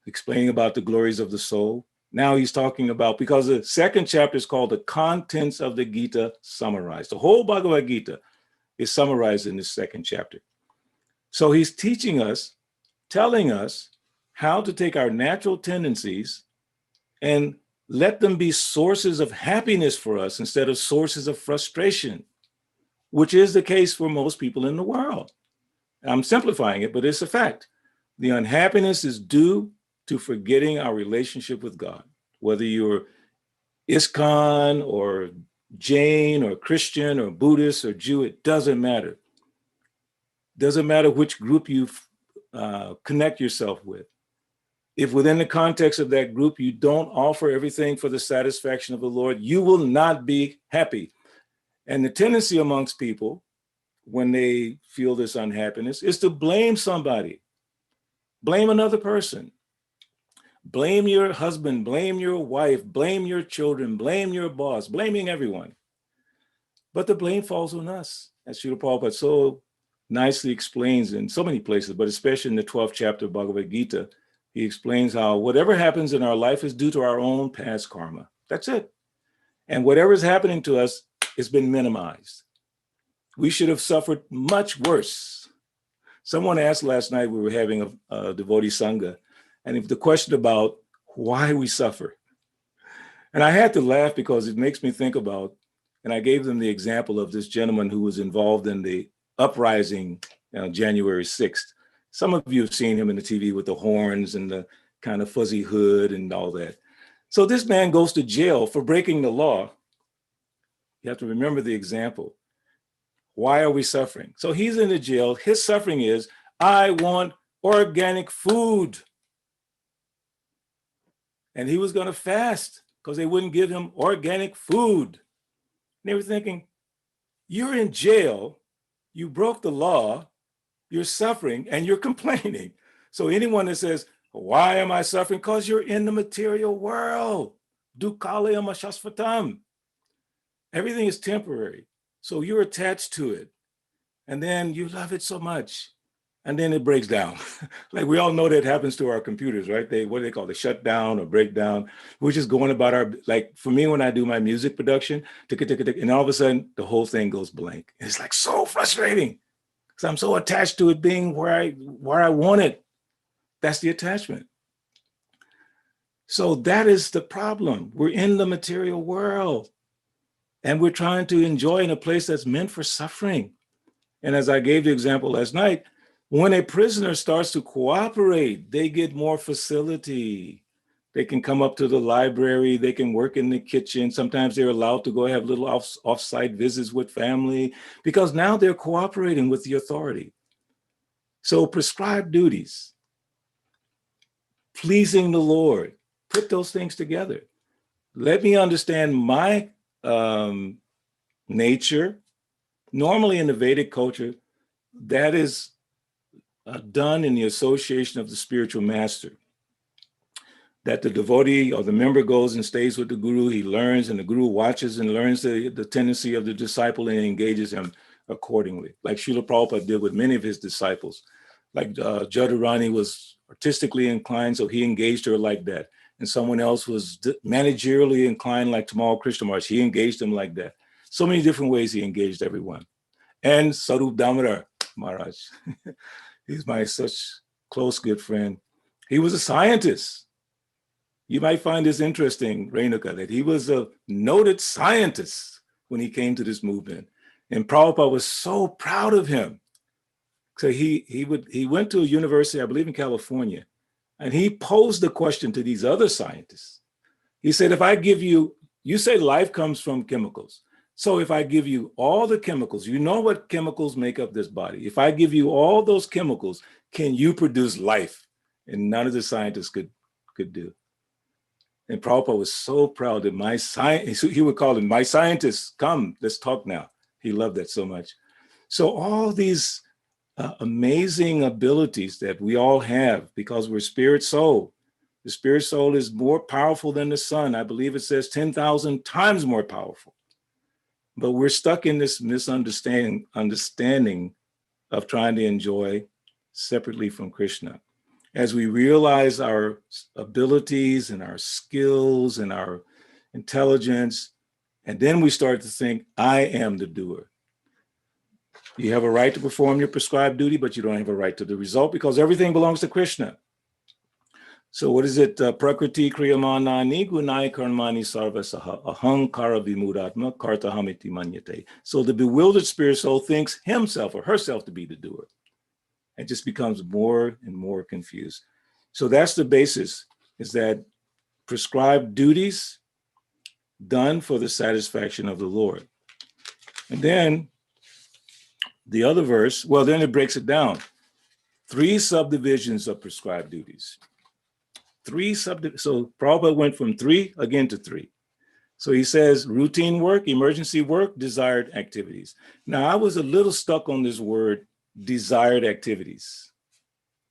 Speaker 3: explaining about the glories of the soul. Now he's talking about, because the second chapter is called the contents of the Gita summarized. The whole Bhagavad Gita is summarized in this second chapter. So he's teaching us, telling us how to take our natural tendencies and let them be sources of happiness for us instead of sources of frustration, which is the case for most people in the world. I'm simplifying it, but it's a fact. The unhappiness is due to forgetting our relationship with God. Whether you're ISKCON or Jain or Christian or Buddhist or Jew, it doesn't matter. Doesn't matter which group you connect yourself with. If within the context of that group, you don't offer everything for the satisfaction of the Lord, you will not be happy. And the tendency amongst people, when they feel this unhappiness, is to blame somebody, blame another person, blame your husband, blame your wife, blame your children, blame your boss, blaming everyone. But the blame falls on us, as Srila Prabhupada so nicely explains in so many places, but especially in the 12th chapter of Bhagavad Gita. He explains how whatever happens in our life is due to our own past karma. That's it. And whatever is happening to us has been minimized. We should have suffered much worse. Someone asked last night, we were having a devotee sangha, and if the question about why we suffer. And I had to laugh because it makes me think about, and I gave them the example of this gentleman who was involved in the uprising January 6th. Some of you have seen him in the TV with the horns and the kind of fuzzy hood and all that. So this man goes to jail for breaking the law. You have to remember the example. Why are we suffering? So he's in the jail. His suffering is, I want organic food. And he was going to fast because they wouldn't give him organic food. And they were thinking, you're in jail, you broke the law, you're suffering, and you're complaining. So anyone that says, why am I suffering? Because you're in the material world. Dukkalayam ashasvatam. Everything is temporary. So you're attached to it. And then you love it so much. And then it breaks down. Like we all know that happens to our computers, right? What do they call it? Shut down or break down. We're just going about our, like for me, when I do my music production, and all of a sudden the whole thing goes blank. It's like so frustrating. Because I'm so attached to it being where I want it. That's the attachment. So that is the problem. We're in the material world. And we're trying to enjoy in a place that's meant for suffering. And as I gave the example last night, when a prisoner starts to cooperate, they get more facility. They can come up to the library, they can work in the kitchen. Sometimes they're allowed to go have little off-site visits with family because now they're cooperating with the authority. So prescribed duties, pleasing the Lord, put those things together. Let me understand my nature. Normally in the Vedic culture, that is done in the association of the spiritual master. That the devotee or the member goes and stays with the guru, he learns, and the guru watches and learns the tendency of the disciple and engages him accordingly. Like Srila Prabhupada did with many of his disciples. Like Jadurani was artistically inclined, so he engaged her like that. And someone else was managerially inclined like Tamal Krishnamurti, he engaged him like that. So many different ways he engaged everyone. And Sarup Damodar Maharaj, he's my such close good friend. He was a scientist. You might find this interesting, Renuka, that he was a noted scientist when he came to this movement. And Prabhupada was so proud of him. So he went to a university, I believe in California, and he posed the question to these other scientists. He said, if I give you, you say life comes from chemicals. So if I give you all the chemicals, you know what chemicals make up this body. If I give you all those chemicals, can you produce life? And none of the scientists could do. And Prabhupada was so proud that my science, he would call them, my scientists, come, let's talk now. He loved that so much. So all these amazing abilities that we all have because we're spirit soul. The spirit soul is more powerful than the sun. I believe it says 10,000 times more powerful. But we're stuck in this understanding of trying to enjoy separately from Krishna. As we realize our abilities and our skills and our intelligence, and then we start to think, I am the doer. You have a right to perform your prescribed duty, but you don't have a right to the result because everything belongs to Krishna. So what is it? Prakriti kriyamanani gunai karmani sarvasaha ahankara vimudatma kartahamiti manyate. So the bewildered spirit soul thinks himself or herself to be the doer. It just becomes more and more confused. So that's the basis, is that prescribed duties done for the satisfaction of the Lord. And then the other verse, well, then it breaks it down. 3 subdivisions of prescribed duties. So Prabhupada went from 3 again to 3. So he says routine work, emergency work, desired activities. Now I was a little stuck on this word, desired activities.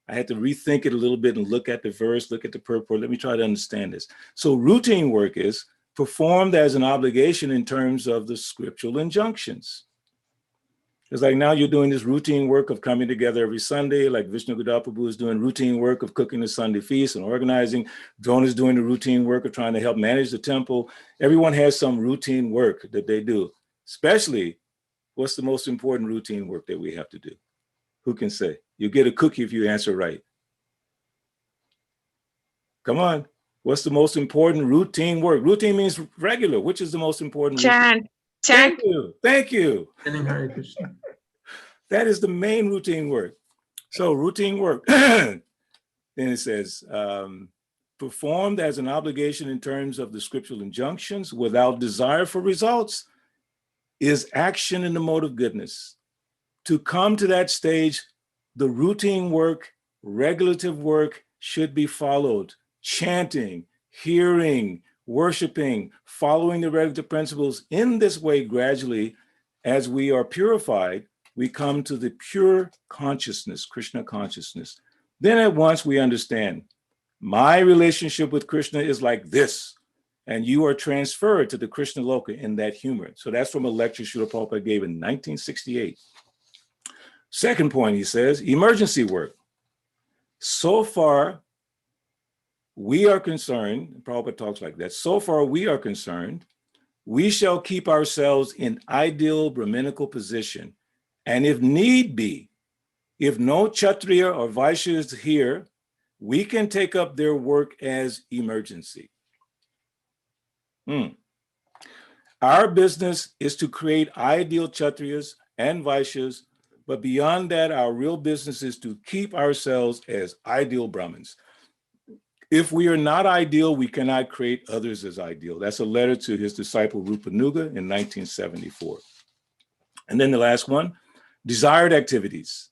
Speaker 3: I had to rethink it a little bit and look at the verse, look at the purport. Let me try to understand this. So routine work is performed as an obligation in terms of the scriptural injunctions. It's like now you're doing this routine work of coming together every Sunday, like Vishnu Gadaprabhu is doing routine work of cooking the Sunday feast and organizing. Drone is doing the routine work of trying to help manage the temple. Everyone has some routine work that they do. Especially, what's the most important routine work that we have to do? Who can say? You get a cookie if you answer right. Come on. What's the most important routine work? Routine means regular. Which is the most important?
Speaker 6: Chant.
Speaker 3: Thank you. Thank you.
Speaker 4: Hare Krishna.
Speaker 3: That is the main routine work. So routine work. Then it says, performed as an obligation in terms of the scriptural injunctions without desire for results is action in the mode of goodness. To come to that stage, the routine work, regulative work should be followed. Chanting, hearing, worshiping, following the regulative principles. In this way, gradually, as we are purified, we come to the pure consciousness, Krishna consciousness. Then at once we understand, my relationship with Krishna is like this, and you are transferred to the Krishna Loka in that humor. So that's from a lecture Srila Prabhupada gave in 1968. Second point, he says, emergency work. So far, we are concerned, Prabhupada talks like that, so far we are concerned, we shall keep ourselves in ideal Brahminical position. And if need be, if no Kshatriya or Vaishya is here, we can take up their work as emergency. Our business is to create ideal Kshatriyas and Vaishyas, but beyond that, our real business is to keep ourselves as ideal Brahmins. If we are not ideal, we cannot create others as ideal. That's a letter to his disciple Rupanuga in 1974. And then the last one, desired activities.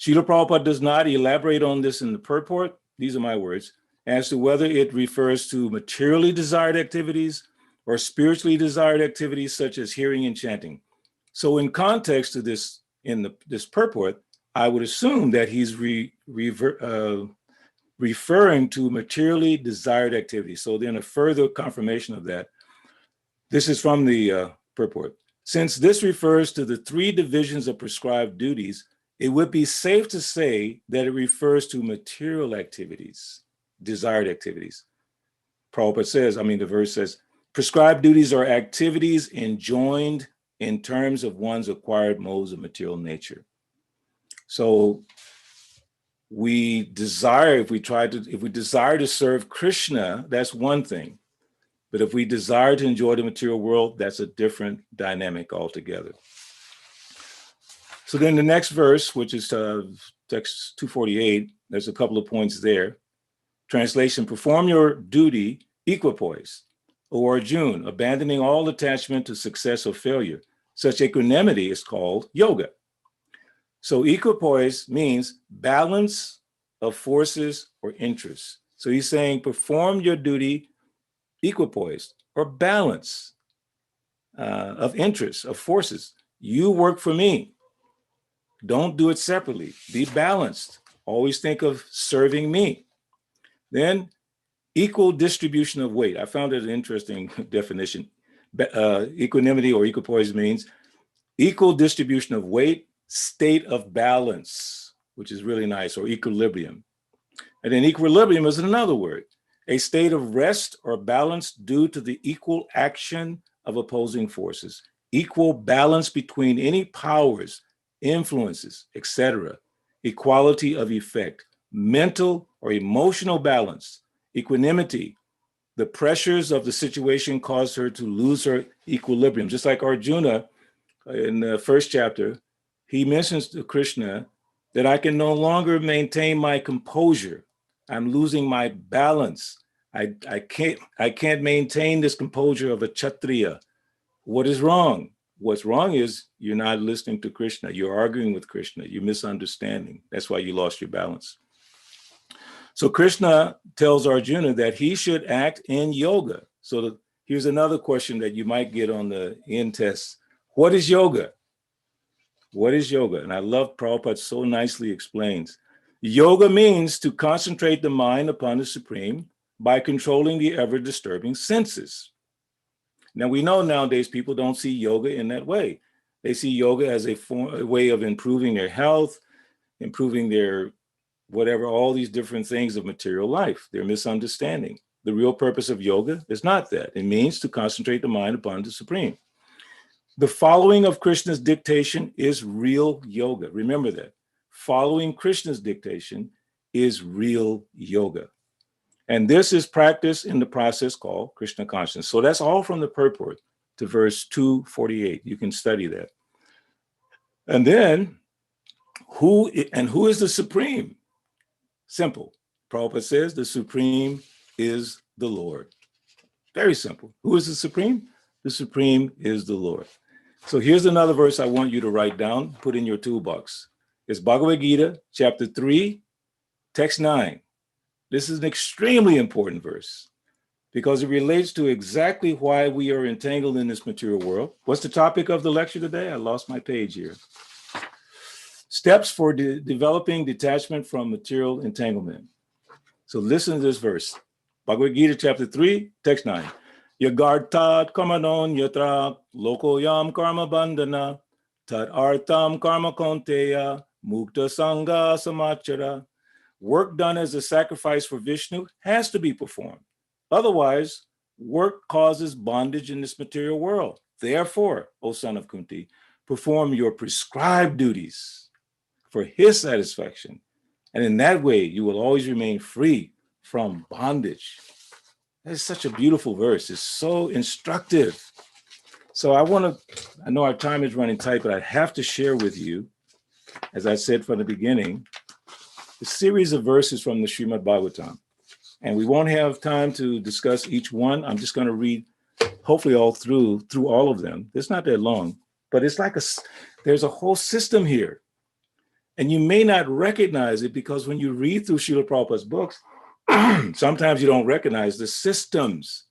Speaker 3: Srila Prabhupada does not elaborate on this in the purport, these are my words, as to whether it refers to materially desired activities or spiritually desired activities such as hearing and chanting. So in context to this, this purport, I would assume that he's referring to materially desired activities. So then a further confirmation of that. This is from the purport. Since this refers to the 3 divisions of prescribed duties, it would be safe to say that it refers to material activities, desired activities. Prabhupada says, the verse says, prescribed duties are activities enjoined in terms of one's acquired modes of material nature. So we desire, if we desire to serve Krishna, that's one thing. But if we desire to enjoy the material world, that's a different dynamic altogether. So then the next verse, which is text 248, there's a couple of points there. Translation, perform your duty equipoise, O Arjuna, abandoning all attachment to success or failure. Such equanimity is called yoga. So equipoise means balance of forces or interests. So he's saying perform your duty equipoise or balance of interests, of forces. You work for me. Don't do it separately. Be balanced. Always think of serving me. Then equal distribution of weight. I found it an interesting definition. Equanimity or equipoise means equal distribution of weight, state of balance, which is really nice, or equilibrium. And then equilibrium is another word, a state of rest or balance due to the equal action of opposing forces, equal balance between any powers, influences, etc., equality of effect, mental or emotional balance, equanimity. The pressures of the situation caused her to lose her equilibrium. Just like Arjuna in the first chapter, he mentions to Krishna that I can no longer maintain my composure. I'm losing my balance. I can't maintain this composure of a Kshatriya. What is wrong? What's wrong is you're not listening to Krishna. You're arguing with Krishna. You're misunderstanding. That's why you lost your balance. So Krishna tells Arjuna that he should act in yoga. So here's another question that you might get on the end test. What is yoga? What is yoga? And I love Prabhupada so nicely explains. Yoga means to concentrate the mind upon the Supreme by controlling the ever-disturbing senses. Now, we know nowadays people don't see yoga in that way. They see yoga as a way of improving their health, improving their whatever, all these different things of material life. They're misunderstanding. The real purpose of yoga is not that. It means to concentrate the mind upon the Supreme. The following of Krishna's dictation is real yoga. Remember that. Following Krishna's dictation is real yoga. And this is practiced in the process called Krishna Consciousness. So that's all from the purport to verse 248. You can study that. And then, who is the Supreme? Simple. Prabhupada says the Supreme is the Lord. Very simple. Who is the Supreme? The Supreme is the Lord. So here's another verse I want you to write down, put in your toolbox. It's Bhagavad-Gita Chapter 3, text 9. This is an extremely important verse because it relates to exactly why we are entangled in this material world. What's the topic of the lecture today? I lost my page here. Steps for developing detachment from material entanglement. So listen to this verse. Bhagavad-Gita Chapter 3, text 9. Yagartat karmanon yatra lokoyam karma bandhana tat artam karma konteya mukta sangha samachara. Work done as a sacrifice for Vishnu has to be performed. Otherwise, work causes bondage in this material world. Therefore, O son of Kunti, perform your prescribed duties for his satisfaction. And in that way, you will always remain free from bondage. That is such a beautiful verse. It's so instructive. So I know our time is running tight, but I have to share with you, as I said from the beginning, a series of verses from the Srimad Bhagavatam. And we won't have time to discuss each one. I'm just going to read, hopefully all through all of them. It's not that long, but it's like there's a whole system here. And you may not recognize it because when you read through Srila Prabhupada's books, sometimes you don't recognize the systems.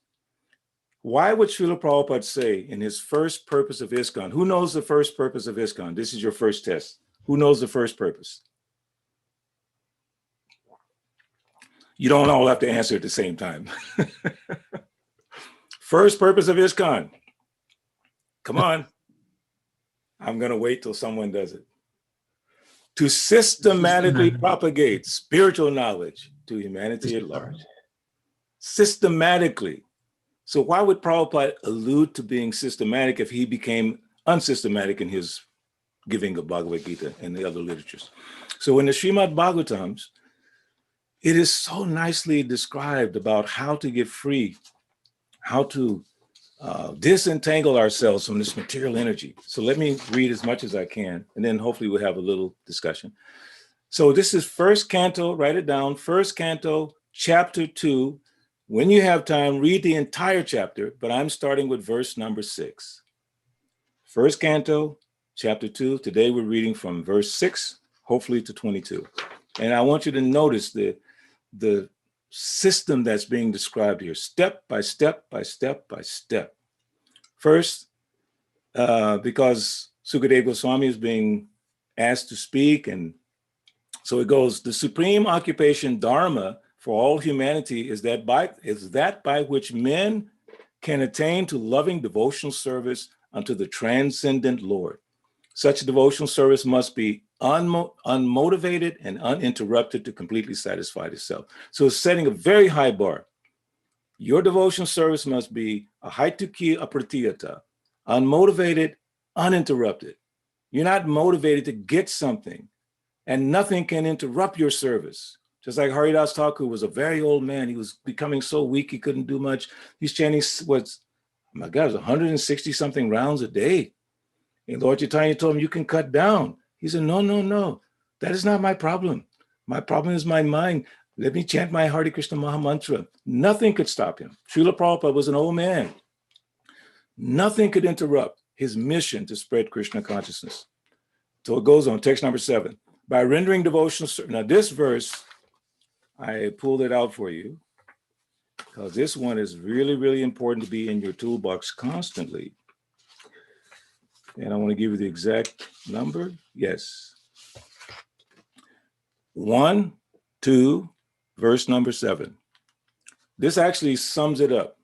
Speaker 3: Why would Srila Prabhupada say in his first purpose of ISKCON, who knows the first purpose of ISKCON? This is your first test. Who knows the first purpose? You don't all have to answer at the same time. First purpose of ISKCON. Come on. I'm going to wait till someone does it. To systematically propagate spiritual knowledge to humanity at large. Systematically. So why would Prabhupada allude to being systematic if he became unsystematic in his giving of Bhagavad Gita and the other literatures. So in the Srimad Bhagavatams, it is so nicely described about how to get free, how to disentangle ourselves from this material energy. So let me read as much as I can, and then hopefully we'll have a little discussion. So this is first canto, write it down, first canto, chapter 2. When you have time, read the entire chapter, but I'm starting with verse number 6. First canto, chapter 2. Today we're reading from verse 6, hopefully to 22. And I want you to notice the system that's being described here, step by step by step by step. First, because Sukadeva Goswami is being asked to speak, and so it goes, the supreme occupation dharma for all humanity is that by which men can attain to loving devotional service unto the transcendent Lord. Such devotional service must be unmotivated and uninterrupted to completely satisfy the self. So it's setting a very high bar. Your devotional service must be a haituki apratiyata, unmotivated, uninterrupted. You're not motivated to get something, and nothing can interrupt your service. Just like Haridas Thakur was a very old man. He was becoming so weak, he couldn't do much. He's chanting, my God, it was 160 something rounds a day. And Lord Caitanya told him, you can cut down. He said, no, that is not my problem. My problem is my mind. Let me chant my Hare Krishna Maha Mantra. Nothing could stop him. Srila Prabhupada was an old man. Nothing could interrupt his mission to spread Krishna consciousness. So it goes on, text number 7. By rendering devotional service. Now this verse, I pulled it out for you because this one is really, really important to be in your toolbox constantly. And I want to give you the exact number. Yes. 1, 2, verse number 7. This actually sums it up.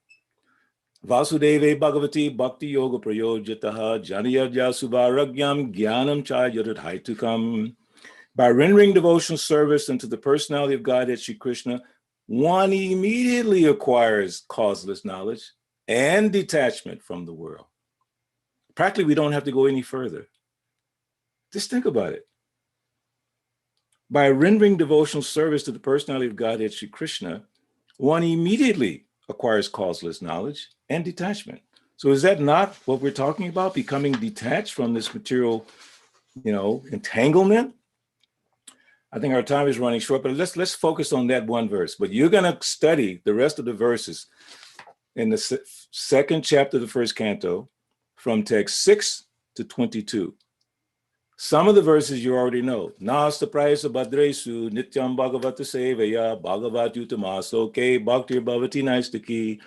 Speaker 3: Vasudeve Bhagavati Bhakti Yoga Prayojataha Janiyadya Subharagyam Jnanam Chayadhaitukam. By rendering devotional service unto the personality of Godhead Shri Krishna, one immediately acquires causeless knowledge and detachment from the world. Practically, we don't have to go any further. Just think about it. By rendering devotional service to the personality of Godhead Shri Krishna, one immediately acquires causeless knowledge and detachment. So is that not what we're talking about? Becoming detached from this material, entanglement? I think our time is running short, but let's focus on that one verse. But you're going to study the rest of the verses in the second chapter of the first canto from text 6 to 22. Some of the verses you already know. Nasta prayasa badresu nityam bhagavata sevaya bhagavat utamaso ke bhaktir bhavati naistaki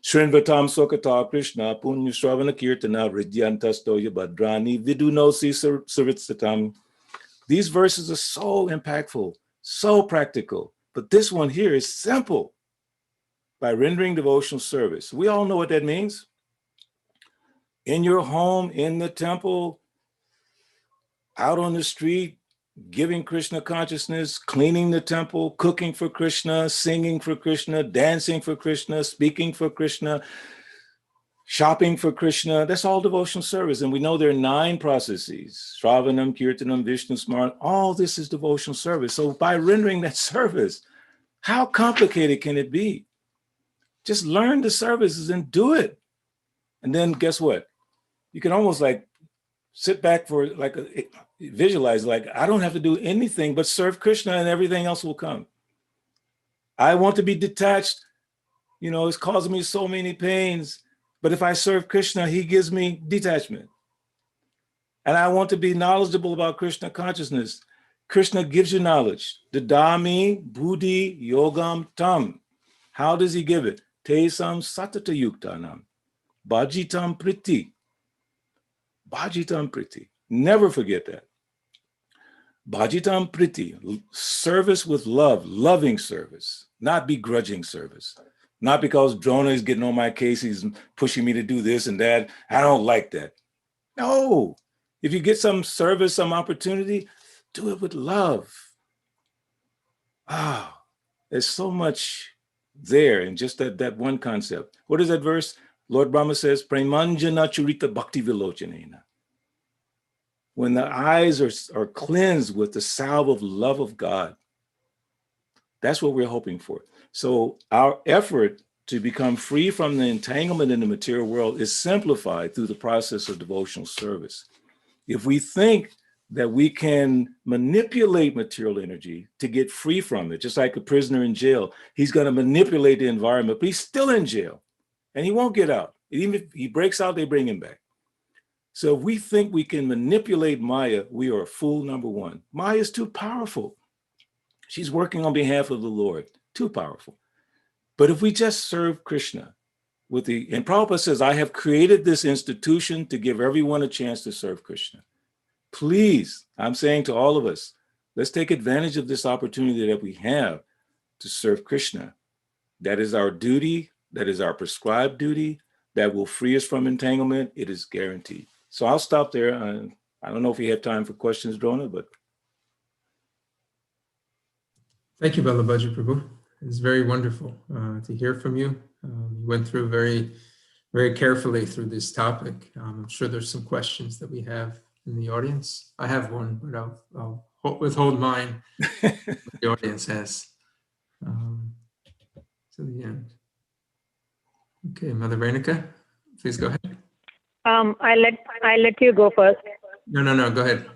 Speaker 3: shrinvatam sokata krishna punya shravana kirtana ridyantastoya badrani vidunosi saritsatam. These verses are so impactful, so practical, but this one here is simple. By rendering devotional service. We all know what that means. In your home, in the temple, out on the street, giving Krishna consciousness, cleaning the temple, cooking for Krishna, singing for Krishna, dancing for Krishna, speaking for Krishna, shopping for Krishna. That's all devotional service. And we know there are 9 processes. Shravanam, Kirtanam, Vishnu Smaran. All this is devotional service. So by rendering that service, how complicated can it be? Just learn the services and do it. And then guess what? You can almost sit back for visualize, I don't have to do anything but serve Krishna and everything else will come. I want to be detached. It's causing me so many pains. But if I serve Krishna, he gives me detachment. And I want to be knowledgeable about Krishna consciousness. Krishna gives you knowledge. Dadami buddhi yogam tam. How does he give it? Tesam satata yuktanam. Bhajitam priti. Bhajitam priti. Never forget that. Bhajitam priti. Service with love, loving service, not begrudging service. Not because Drona is getting on my case, he's pushing me to do this and that. I don't like that. No. If you get some service, some opportunity, do it with love. There's so much there in just that one concept. What is that verse? Lord Brahma says, Premanjana churita bhakti vilochanena. when the eyes are cleansed with the salve of love of God. That's what we're hoping for. So our effort to become free from the entanglement in the material world is simplified through the process of devotional service. If we think that we can manipulate material energy to get free from it, just like a prisoner in jail, he's going to manipulate the environment, but he's still in jail and he won't get out. Even if he breaks out, they bring him back. So if we think we can manipulate Maya, we are a fool, number one. Maya is too powerful. She's working on behalf of the Lord, too powerful. But if we just serve Krishna and Prabhupada says, I have created this institution to give everyone a chance to serve Krishna. Please, I'm saying to all of us, let's take advantage of this opportunity that we have to serve Krishna. That is our duty. That is our prescribed duty. That will free us from entanglement. It is guaranteed. So I'll stop there. I don't know if we have time for questions, Drona, but.
Speaker 4: Thank you, Balabaji Prabhu. It's very wonderful to hear from you. You went through very, very carefully through this topic. I'm sure there's some questions that we have in the audience. I have one, but I'll withhold mine. What the audience has to the end. Okay, Mother Renika, please go ahead.
Speaker 8: I let you go first.
Speaker 4: No, go ahead.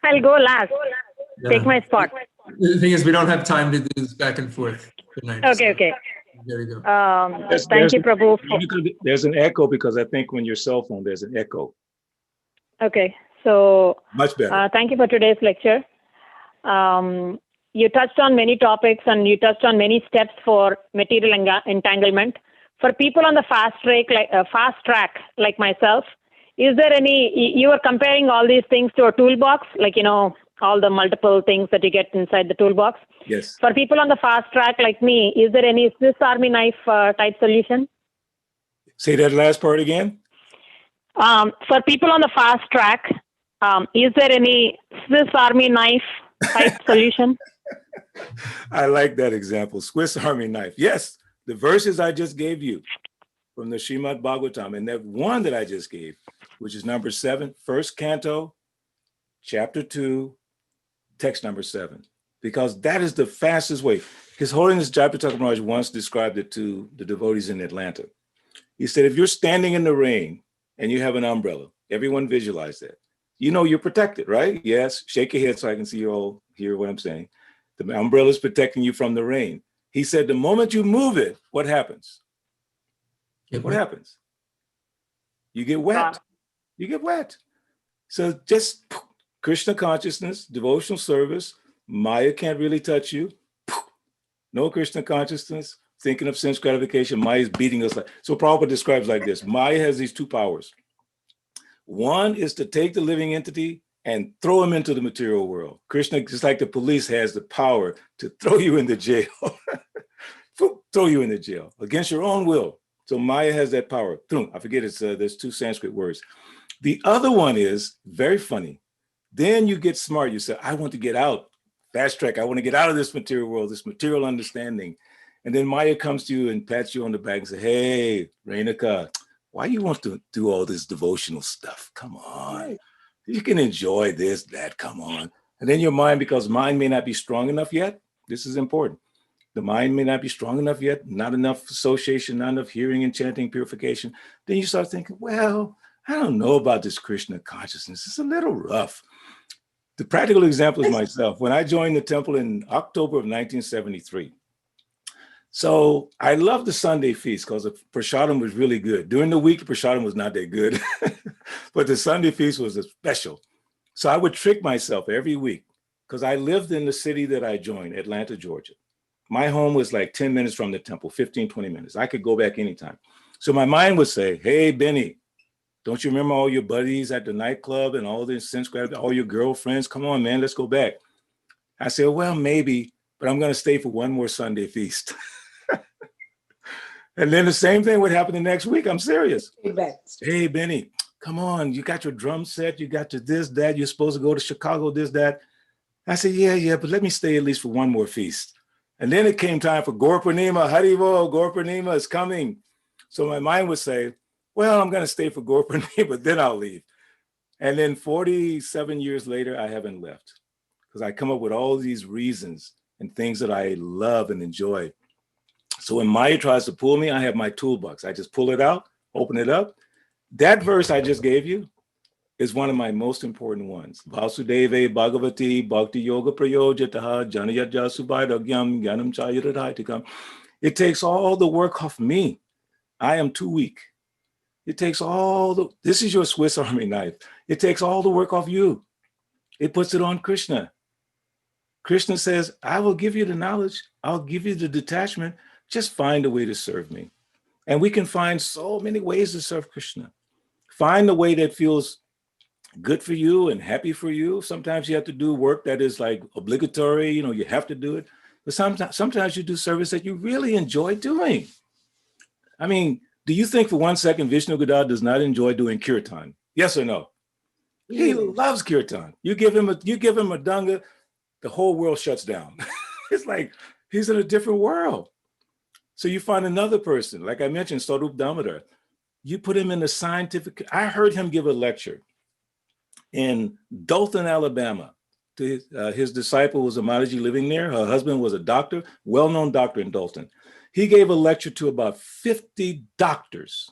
Speaker 8: I'll go last. Take my spot.
Speaker 4: The thing is, we don't have time to do this back and forth. Good night.
Speaker 8: Okay.
Speaker 4: There we go.
Speaker 8: Thank you, Prabhu.
Speaker 3: There's an echo because I think when your cell phone, there's an echo.
Speaker 8: Okay, so
Speaker 3: much better.
Speaker 8: Thank you for today's lecture. You touched on many topics and you touched on many steps for material entanglement. For people on the fast track like myself, is there any, you were comparing all these things to a toolbox, like, all the multiple things that you get inside the toolbox.
Speaker 3: Yes.
Speaker 8: For people on the fast track like me, is there any Swiss Army knife type solution?
Speaker 3: Say that last part again.
Speaker 8: For people on the fast track, is there any Swiss Army knife type solution?
Speaker 3: I like that example, Swiss Army knife. Yes, the verses I just gave you from the Srimad Bhagavatam, and that one that I just gave, which is number 7, first canto, chapter 2, text number 7, because that is the fastest way. His Holiness Jayapataka Maharaj once described it to the devotees in Atlanta. He said, if you're standing in the rain and you have an umbrella, everyone visualize that. You're protected, right? Yes, shake your head so I can see you all hear what I'm saying. The umbrella is protecting you from the rain. He said, the moment you move it, what happens? What happens? You get wet. You get wet. So just Krishna consciousness, devotional service, Maya can't really touch you. No Krishna consciousness, thinking of sense gratification, Maya is beating us. So Prabhupada describes like this. Maya has these two powers. One is to take the living entity and throw him into the material world. Krishna, just like the police, has the power to throw you into jail. Throw you into jail against your own will. So Maya has that power. I forget there's 2 Sanskrit words. The other one is very funny. Then you get smart. You say, I want to get out. Fast track. I want to get out of this material world, this material understanding. And then Maya comes to you and pats you on the back and says, hey, Renika, why you want to do all this devotional stuff? Come on. You can enjoy this, that, come on. And then your mind, because mind may not be strong enough yet. This is important. The mind may not be strong enough yet, not enough association, not enough hearing and chanting purification. Then you start thinking, well, I don't know about this Krishna consciousness. It's a little rough. The practical example is myself. When I joined the temple in October of 1973, so I love the Sunday feast because the prasadam was really good. During the week, the prasadam was not that good, but the Sunday feast was special. So I would trick myself every week because I lived in the city that I joined, Atlanta, Georgia. My home was like 10 minutes from the temple, 15, 20 minutes. I could go back anytime. So my mind would say, hey, Benny, don't you remember all your buddies at the nightclub and all this sense gravity, all your girlfriends? Come on, man, let's go back. I said, well, maybe, but I'm going to stay for one more Sunday feast. And then the same thing would happen the next week. I'm serious. Hey, Benny, come on. You got your drum set. You got your this, that. You're supposed to go to Chicago, this, that. I said, yeah, but let me stay at least for one more feast. And then it came time for Gaur Purnima. Haribo, Gaur Purnima is coming. So my mind would say, well, I'm going to stay for Gaur Purnima, but then I'll leave. And then 47 years later, I haven't left because I come up with all these reasons and things that I love and enjoy. So when Maya tries to pull me, I have my toolbox. I just pull it out, open it up. That verse I just gave you is one of my most important ones. Vasudeve Bhagavati Bhakti Yoga Prayojataha Janayat Jasubhaidagyam Gyanam Chayaradhaitikam. It takes all the work off me. I am too weak. It takes this is your Swiss Army knife. It takes all the work off you. It puts it on Krishna. Krishna says, I will give you the knowledge. I'll give you the detachment. Just find a way to serve me. And we can find so many ways to serve Krishna. Find the way that feels good for you and happy for you. Sometimes you have to do work that is like obligatory, you have to do it. But sometimes you do service that you really enjoy doing. I mean, do you think for 1 second Vishnu Gadad does not enjoy doing kirtan? Yes or no? He loves kirtan. You give him a danga, the whole world shuts down. It's like he's in a different world. So you find another person, like I mentioned, Sarup Damodar. You put him in the scientific. I heard him give a lecture in Dothan, Alabama. To his disciple was a Mataji living there. Her husband was a doctor, well-known doctor in Dothan. He gave a lecture to about 50 doctors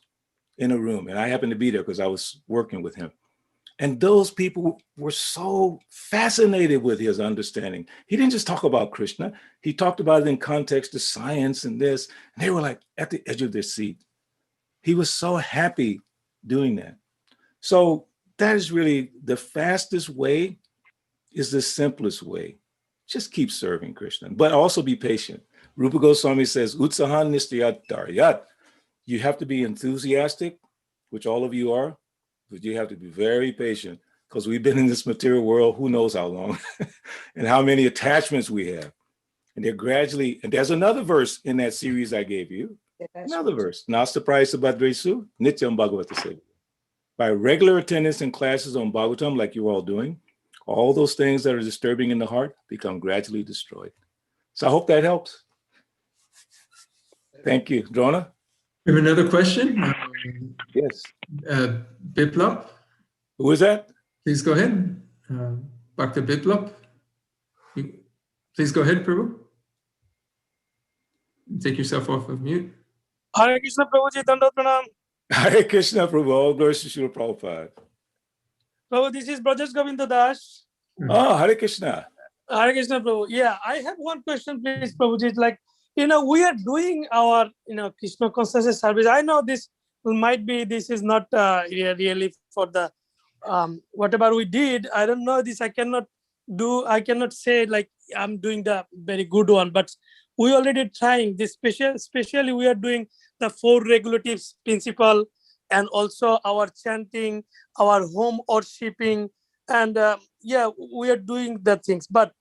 Speaker 3: in a room. And I happened to be there because I was working with him. And those people were so fascinated with his understanding. He didn't just talk about Krishna. He talked about it in context to science and this. And they were like at the edge of their seat. He was so happy doing that. So that is really the fastest way, is the simplest way. Just keep serving Krishna, but also be patient. Rupa Goswami says, Utsahan Nistayat Daryat. You have to be enthusiastic, which all of you are, but you have to be very patient because we've been in this material world, who knows how long, and how many attachments we have. And they're gradually, and there's another verse in that series I gave you, another verse. Nasta Prayasa Bhadresu, Nityam Bhagavata Seva. By regular attendance in classes on Bhagavatam, like you're all doing, all those things that are disturbing in the heart become gradually destroyed. So I hope that helps. Thank you. Drona?
Speaker 4: We have another question.
Speaker 3: Yes.
Speaker 4: Biplop,
Speaker 3: Who is that?
Speaker 4: please go ahead. Dr. Biplop, please go ahead, Prabhu. Take yourself off of mute.
Speaker 9: Hare Krishna Prabhuji, Dandavat Pranam.
Speaker 3: Hare Krishna, Prabhu. All glories to Srila Prabhupada.
Speaker 9: Prabhu, this is Brajesh Govinda Das.
Speaker 3: Oh, Hare Krishna.
Speaker 9: Hare Krishna Prabhu. Yeah, I have one question, please, Prabhuji. It's like, we are doing our, Krishna consciousness service. I know this is not really for the, whatever we did. I don't know this. I cannot say like I'm doing the very good one, but we already trying this especially we are doing the 4 regulative principle and also our chanting, our home worshipping, and we are doing the things. But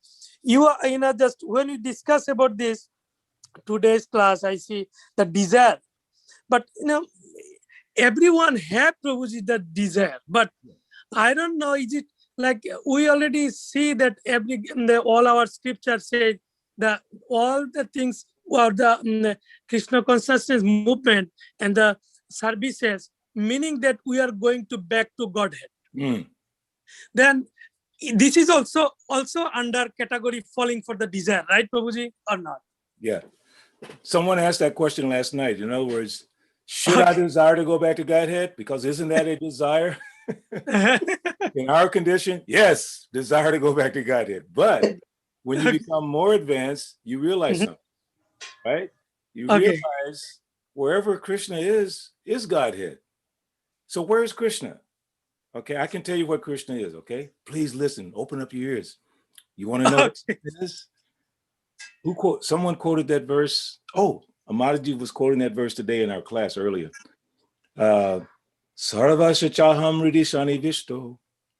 Speaker 9: you are, just when you discuss about this today's class, I see the desire. But everyone have Prabhuji the desire, but I don't know, is it like we already see that all our scriptures say that all the things or the Krishna consciousness movement and the services, meaning that we are going to back to Godhead. Then this is also under category falling for the desire, right, Prabhuji, or not?
Speaker 3: Yeah. Someone asked that question last night. In other words, should I desire to go back to Godhead? Because isn't that a desire? In our condition, yes, desire to go back to Godhead. But when you become more advanced, you realize something, right? You realize wherever Krishna is Godhead. So where's Krishna? Okay, I can tell you what Krishna is, okay? Please listen, open up your ears. You want to know what it is? Someone quoted that verse. Oh, Amadaji was quoting that verse today in our class earlier. Sarvasya chaham ridi shani vishto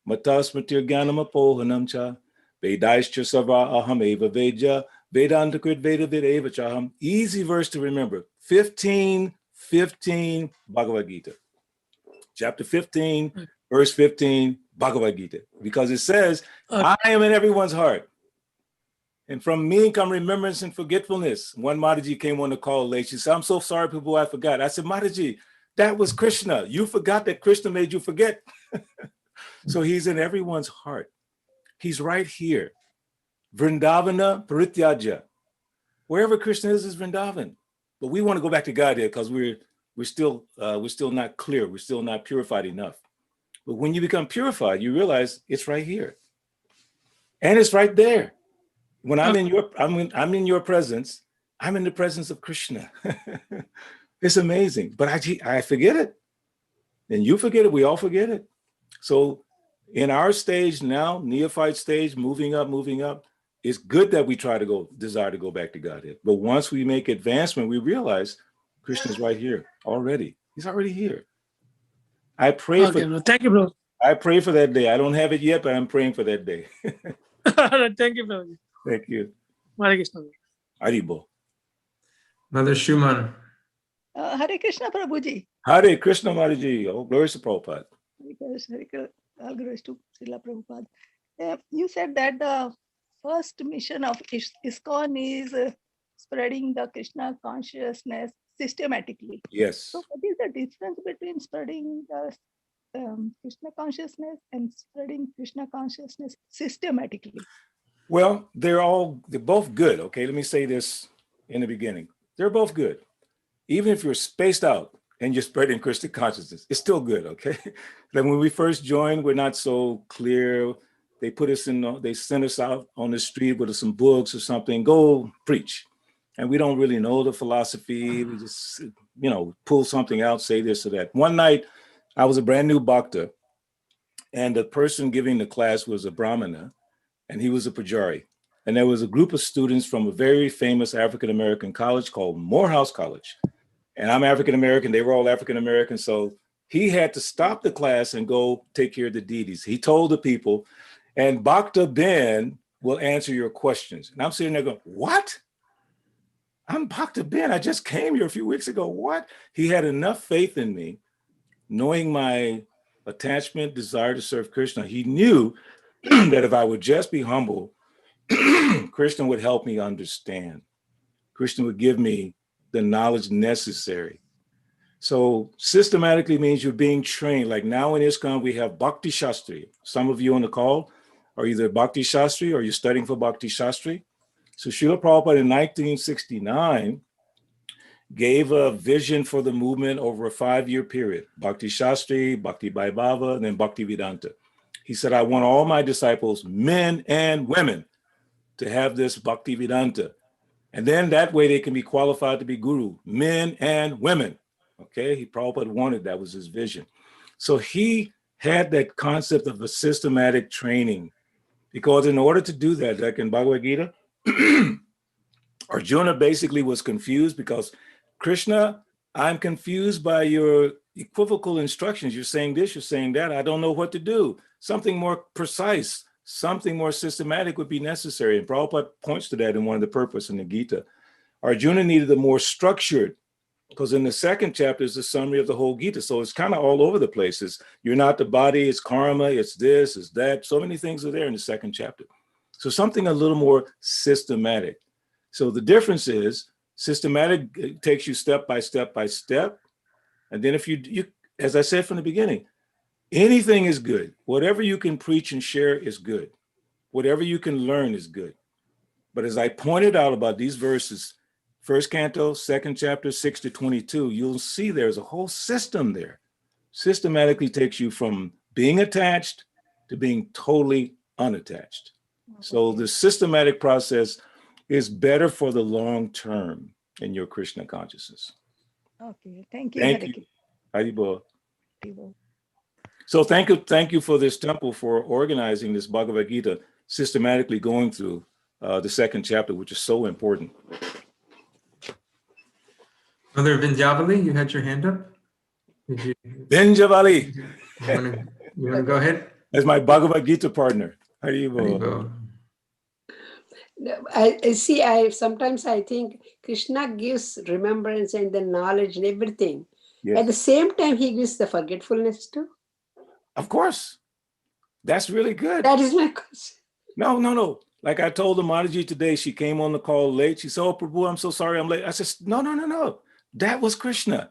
Speaker 3: matas matir gyanam apohanam cha vedaischa sarva aham eva veja vedantakrit veda videva chaham. Easy verse to remember. 15 Bhagavad-Gita. Chapter 15, verse 15, Bhagavad-Gita. Because it says, I am in everyone's heart. And from me come remembrance and forgetfulness. One Mataji came on the call late. She said, I'm so sorry, people, I forgot. I said, Mataji, that was Krishna. You forgot that Krishna made you forget. So he's in everyone's heart. He's right here. Vrindavana Parityaja. Wherever Krishna is Vrindavan. But we want to go back to God here because we're still not clear. We're still not purified enough. But when you become purified, you realize it's right here. And it's right there. When I'm in your presence, I'm in the presence of Krishna. It's amazing. But I forget it. And you forget it. We all forget it. So in our stage now, neophyte stage, moving up, it's good that we desire to go back to Godhead. But once we make advancement, we realize Krishna's right here already. He's already here. I pray
Speaker 9: Thank you, bro.
Speaker 3: I pray for that day. I don't have it yet, but I'm praying for that day.
Speaker 9: Thank you, bro.
Speaker 3: Thank you.
Speaker 9: Hare Krishna.
Speaker 3: Haribo.
Speaker 4: Mother Shuman.
Speaker 7: Hare Krishna, Prabhuji.
Speaker 3: Hare Krishna Maharaji. Oh, glory to Prabhupada.
Speaker 7: All glories to Srila Prabhupada. You said that the first mission of ISKCON is spreading the Krishna consciousness systematically.
Speaker 3: Yes.
Speaker 7: So what is the difference between spreading the Krishna consciousness and spreading Krishna consciousness systematically?
Speaker 3: Well, they're both good. Okay, let me say this in the beginning. They're both good. Even if you're spaced out and you're spreading Krishna consciousness, it's still good, okay? Like when we first joined, we're not so clear. They send us out on the street with some books or something, go preach. And we don't really know the philosophy. We just, pull something out, say this or that. One night, I was a brand new bhakta, and the person giving the class was a Brahmana, and he was a Pujari. And there was a group of students from a very famous African-American college called Morehouse College. And I'm African-American, they were all African-American. So he had to stop the class and go take care of the deities. He told the people, and Bhakta Ben will answer your questions. And I'm sitting there going, what? I'm Bhakta Ben, I just came here a few weeks ago, what? He had enough faith in me, knowing my attachment, desire to serve Krishna. He knew that if I would just be humble, Krishna would help me understand. Krishna would give me the knowledge necessary. So systematically means you're being trained. Like now in ISKCON, we have Bhakti Shastri. Some of you on the call are either Bhakti Shastri or you're studying for Bhakti Shastri. So Srila Prabhupada in 1969 gave a vision for the movement over a 5-year period. Bhakti Shastri, Bhakti Vaibhava, and then Bhakti Vedanta. He said, I want all my disciples, men and women, to have this Bhakti Vedanta. And then that way they can be qualified to be guru, men and women. Okay, Prabhupada wanted, that was his vision. So he had that concept of a systematic training, because in order to do that, like in Bhagavad-Gita, Arjuna basically was confused because Krishna, I'm confused by your equivocal instructions. You're saying this, you're saying that. I don't know what to do. Something more precise, something more systematic would be necessary. And Prabhupada points to that in one of the purpose in the Gita. Arjuna needed a more structured, because in the second chapter is the summary of the whole Gita. So it's kind of all over the places. You're not the body, it's karma, it's this, it's that. So many things are there in the second chapter. So something a little more systematic. So the difference is systematic takes you step by step by step. And then if you, as I said from the beginning, anything is good. Whatever you can preach and share is good. Whatever you can learn is good. But as I pointed out about these verses, first canto, second chapter, 6 to 22, you'll see there's a whole system there. Systematically takes you from being attached to being totally unattached. So the systematic process is better for the long term in your Krishna consciousness.
Speaker 7: Okay, thank you.
Speaker 3: Thank you. Haribo.
Speaker 7: Haribo.
Speaker 3: So thank you for this temple for organizing this Bhagavad Gita, systematically going through the second chapter, which is so important.
Speaker 4: Mother Vinjavali, you had your hand up? Did you?
Speaker 3: Benjavali.
Speaker 4: You want to go ahead?
Speaker 3: As my Bhagavad Gita partner. Haribo.
Speaker 6: I see, sometimes I think Krishna gives remembrance and the knowledge and everything.
Speaker 3: Yes.
Speaker 6: At the same time, he gives the forgetfulness too.
Speaker 3: Of course. That's really good.
Speaker 6: That is my question.
Speaker 3: No. Like I told the Mataji today, she came on the call late. She said, oh, Prabhu, I'm so sorry I'm late. I said, no. That was Krishna.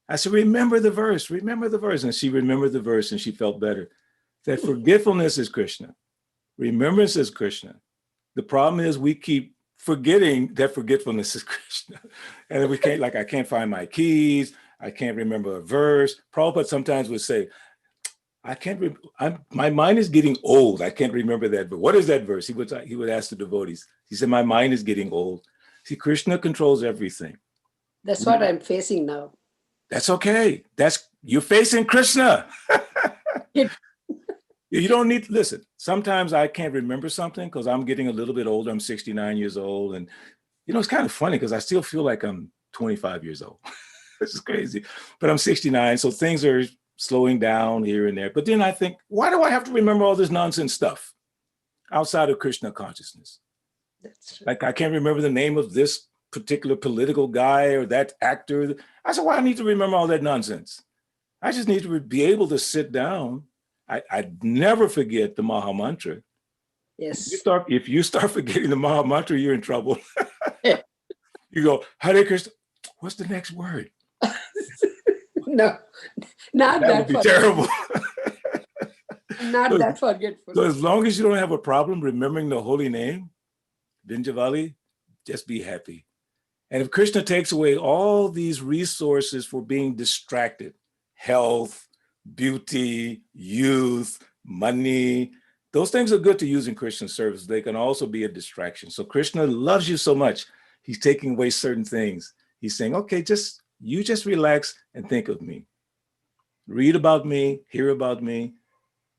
Speaker 3: I said, remember the verse. And she remembered the verse and she felt better. that forgetfulness is Krishna. Remembrance is Krishna. The problem is we keep forgetting that forgetfulness is Krishna. And we can't, like, I can't find my keys. I can't remember a verse. Prabhupada sometimes would say, I can't, my mind is getting old. I can't remember that. But what is that verse? He would ask the devotees. He said, my mind is getting old. See, Krishna controls everything.
Speaker 6: That's what I'm facing now.
Speaker 3: That's okay. You're facing Krishna. You don't need to listen. Sometimes I can't remember something because I'm getting a little bit older. I'm 69 years old. And, it's kind of funny because I still feel like I'm 25 years old. This is crazy. But I'm 69. So things are slowing down here and there. But then I think, why do I have to remember all this nonsense stuff outside of Krishna consciousness?
Speaker 6: That's true.
Speaker 3: Like I can't remember the name of this particular political guy or that actor. I said, why do I need to remember all that nonsense? I just need to be able to sit down. I never forget the Maha Mantra.
Speaker 6: Yes.
Speaker 3: If you start forgetting the Maha Mantra, you're in trouble. You go, Hare Krishna, what's the next word?
Speaker 6: No, not
Speaker 3: That would be terrible.
Speaker 6: Not that forgetful.
Speaker 3: So as long as you don't have a problem remembering the holy name, Vinjavali, just be happy. And if Krishna takes away all these resources for being distracted, health, beauty, youth, money, those things are good to use in Krishna's service. They can also be a distraction. So Krishna loves you so much. He's taking away certain things. He's saying, okay, you just relax and think of me. Read about me, hear about me.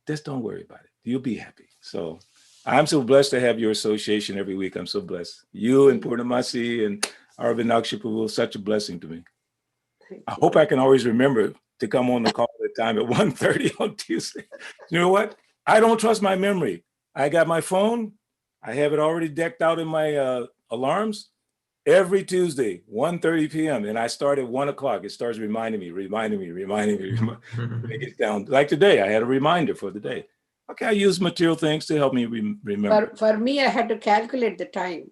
Speaker 3: Just don't worry about it. You'll be happy. So I'm so blessed to have your association every week. I'm so blessed. You and Purnamasi and Arvind Akshapu, such a blessing to me. I hope I can always remember to come on the call at the time at 1:30 on Tuesday. You know what? I don't trust my memory. I got my phone. I have it already decked out in my alarms. Every Tuesday, 1:30 p.m. And I start at 1 o'clock. It starts reminding me. It gets down. Like today, I had a reminder for the day. Okay, I use material things to help me remember.
Speaker 6: For me, I had to calculate the time.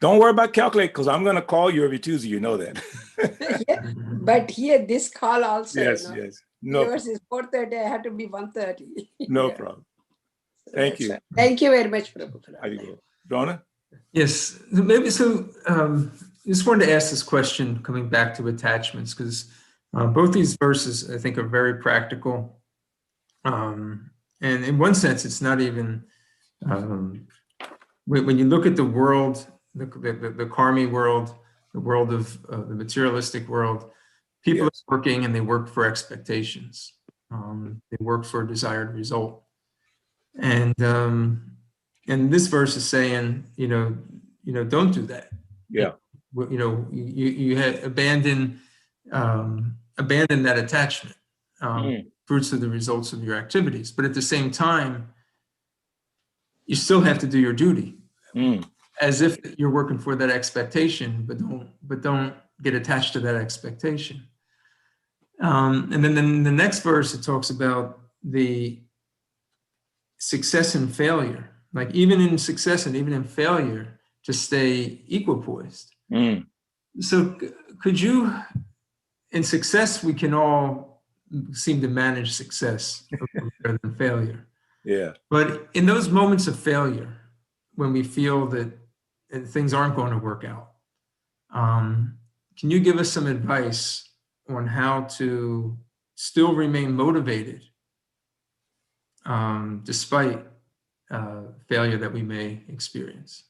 Speaker 3: Don't worry about calculate because I'm going to call you every Tuesday. You know that.
Speaker 6: Yeah, but here, this call also.
Speaker 3: Yes. No.
Speaker 6: Yours is 4:30. I had to be 1:30.
Speaker 3: No problem. Thank you.
Speaker 6: Right. Thank you very much, Prabhu.
Speaker 3: Donna?
Speaker 4: Yes, maybe so. Just wanted to ask this question coming back to attachments because both these verses I think are very practical, and in one sense, it's not even when you look at the world, the karmi world, the world of the materialistic world. People are working and they work for expectations. They work for a desired result, and this verse is saying, don't do that.
Speaker 3: Yeah.
Speaker 4: You had abandon that attachment, fruits of the results of your activities. But at the same time, you still have to do your duty, as if you're working for that expectation, but don't get attached to that expectation. And then the next verse, it talks about the success and failure. Like even in success and even in failure, to stay equipoised. So could you, in success, we can all seem to manage success better than failure.
Speaker 3: Yeah.
Speaker 4: But in those moments of failure, when we feel that things aren't going to work out, can you give us some advice on how to still remain motivated despite failure that we may experience?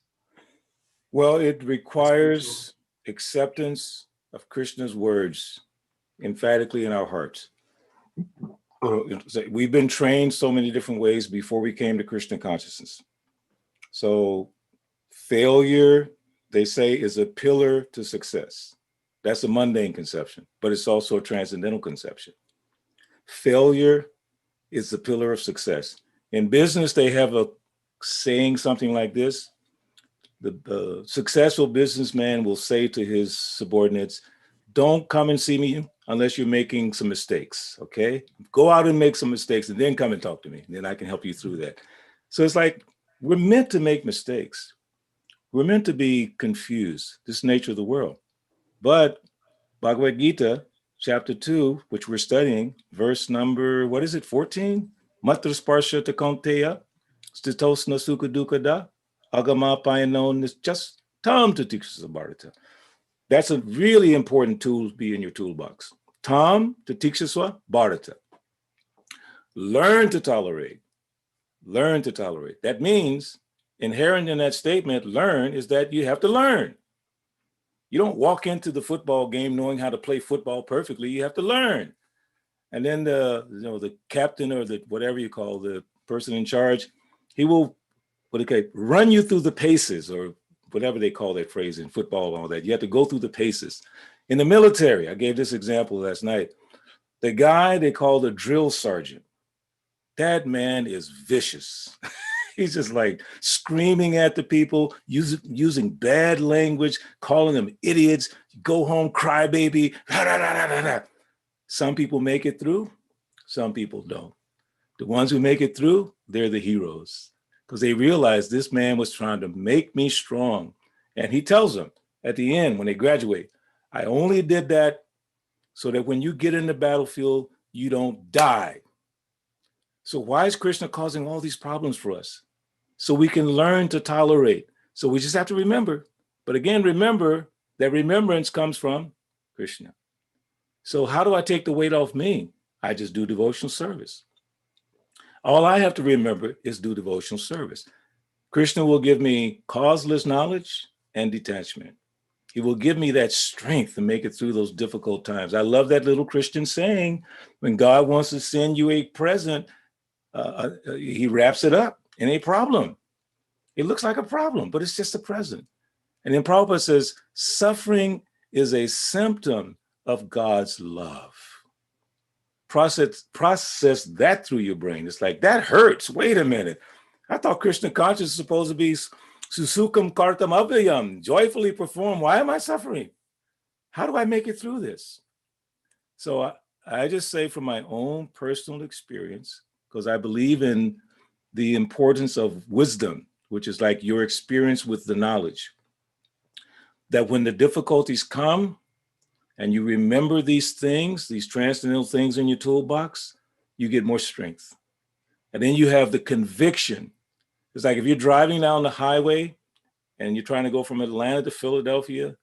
Speaker 3: Well, it requires acceptance of Krishna's words emphatically in our hearts. We've been trained so many different ways before we came to Krishna consciousness. So failure, they say, is a pillar to success. That's a mundane conception, but it's also a transcendental conception. Failure is the pillar of success. In business, they have a saying something like this. The successful businessman will say to his subordinates, don't come and see me unless you're making some mistakes, okay? Go out and make some mistakes and then come and talk to me. And then I can help you through that. So it's like, we're meant to make mistakes. We're meant to be confused. This is the nature of the world. But Bhagavad-Gita Chapter 2, which we're studying, verse number, 14? Matra sparsha te konteya, stitosna sukha dukada, agama payanon is just tam to tiksha bharata. That's a really important tool to be in your toolbox. Tam to tiksha bharata. Learn to tolerate. Learn to tolerate. That means inherent in that statement, learn, is that you have to learn. You don't walk into the football game knowing how to play football perfectly. You have to learn. And then the captain or the whatever you call the person in charge, he will run you through the paces, or whatever they call that phrase in football and all that. You have to go through the paces. In the military, I gave this example last night. The guy they call the drill sergeant, that man is vicious. He's just like screaming at the people, using bad language, calling them idiots, go home, cry baby. Some people make it through, some people don't. The ones who make it through, they're the heroes, because they realize this man was trying to make me strong. And he tells them at the end when they graduate, I only did that so that when you get in the battlefield, you don't die. So why is Krishna causing all these problems for us? So we can learn to tolerate. So we just have to remember. But again, remember that remembrance comes from Krishna. So how do I take the weight off me? I just do devotional service. All I have to remember is do devotional service. Krishna will give me causeless knowledge and detachment. He will give me that strength to make it through those difficult times. I love that little Christian saying, when God wants to send you a present, he wraps it up in a problem. It looks like a problem, but it's just a present. And then Prabhupada says, suffering is a symptom of God's love. Process that through your brain. It's like, that hurts. Wait a minute. I thought Krishna Consciousness is supposed to be susukam kartam avyayam, joyfully perform. Why am I suffering? How do I make it through this? So I just say from my own personal experience, because I believe in the importance of wisdom, which is like your experience with the knowledge, that when the difficulties come and you remember these things, these transcendental things in your toolbox, you get more strength. And then you have the conviction. It's like if you're driving down the highway and you're trying to go from Atlanta to Philadelphia,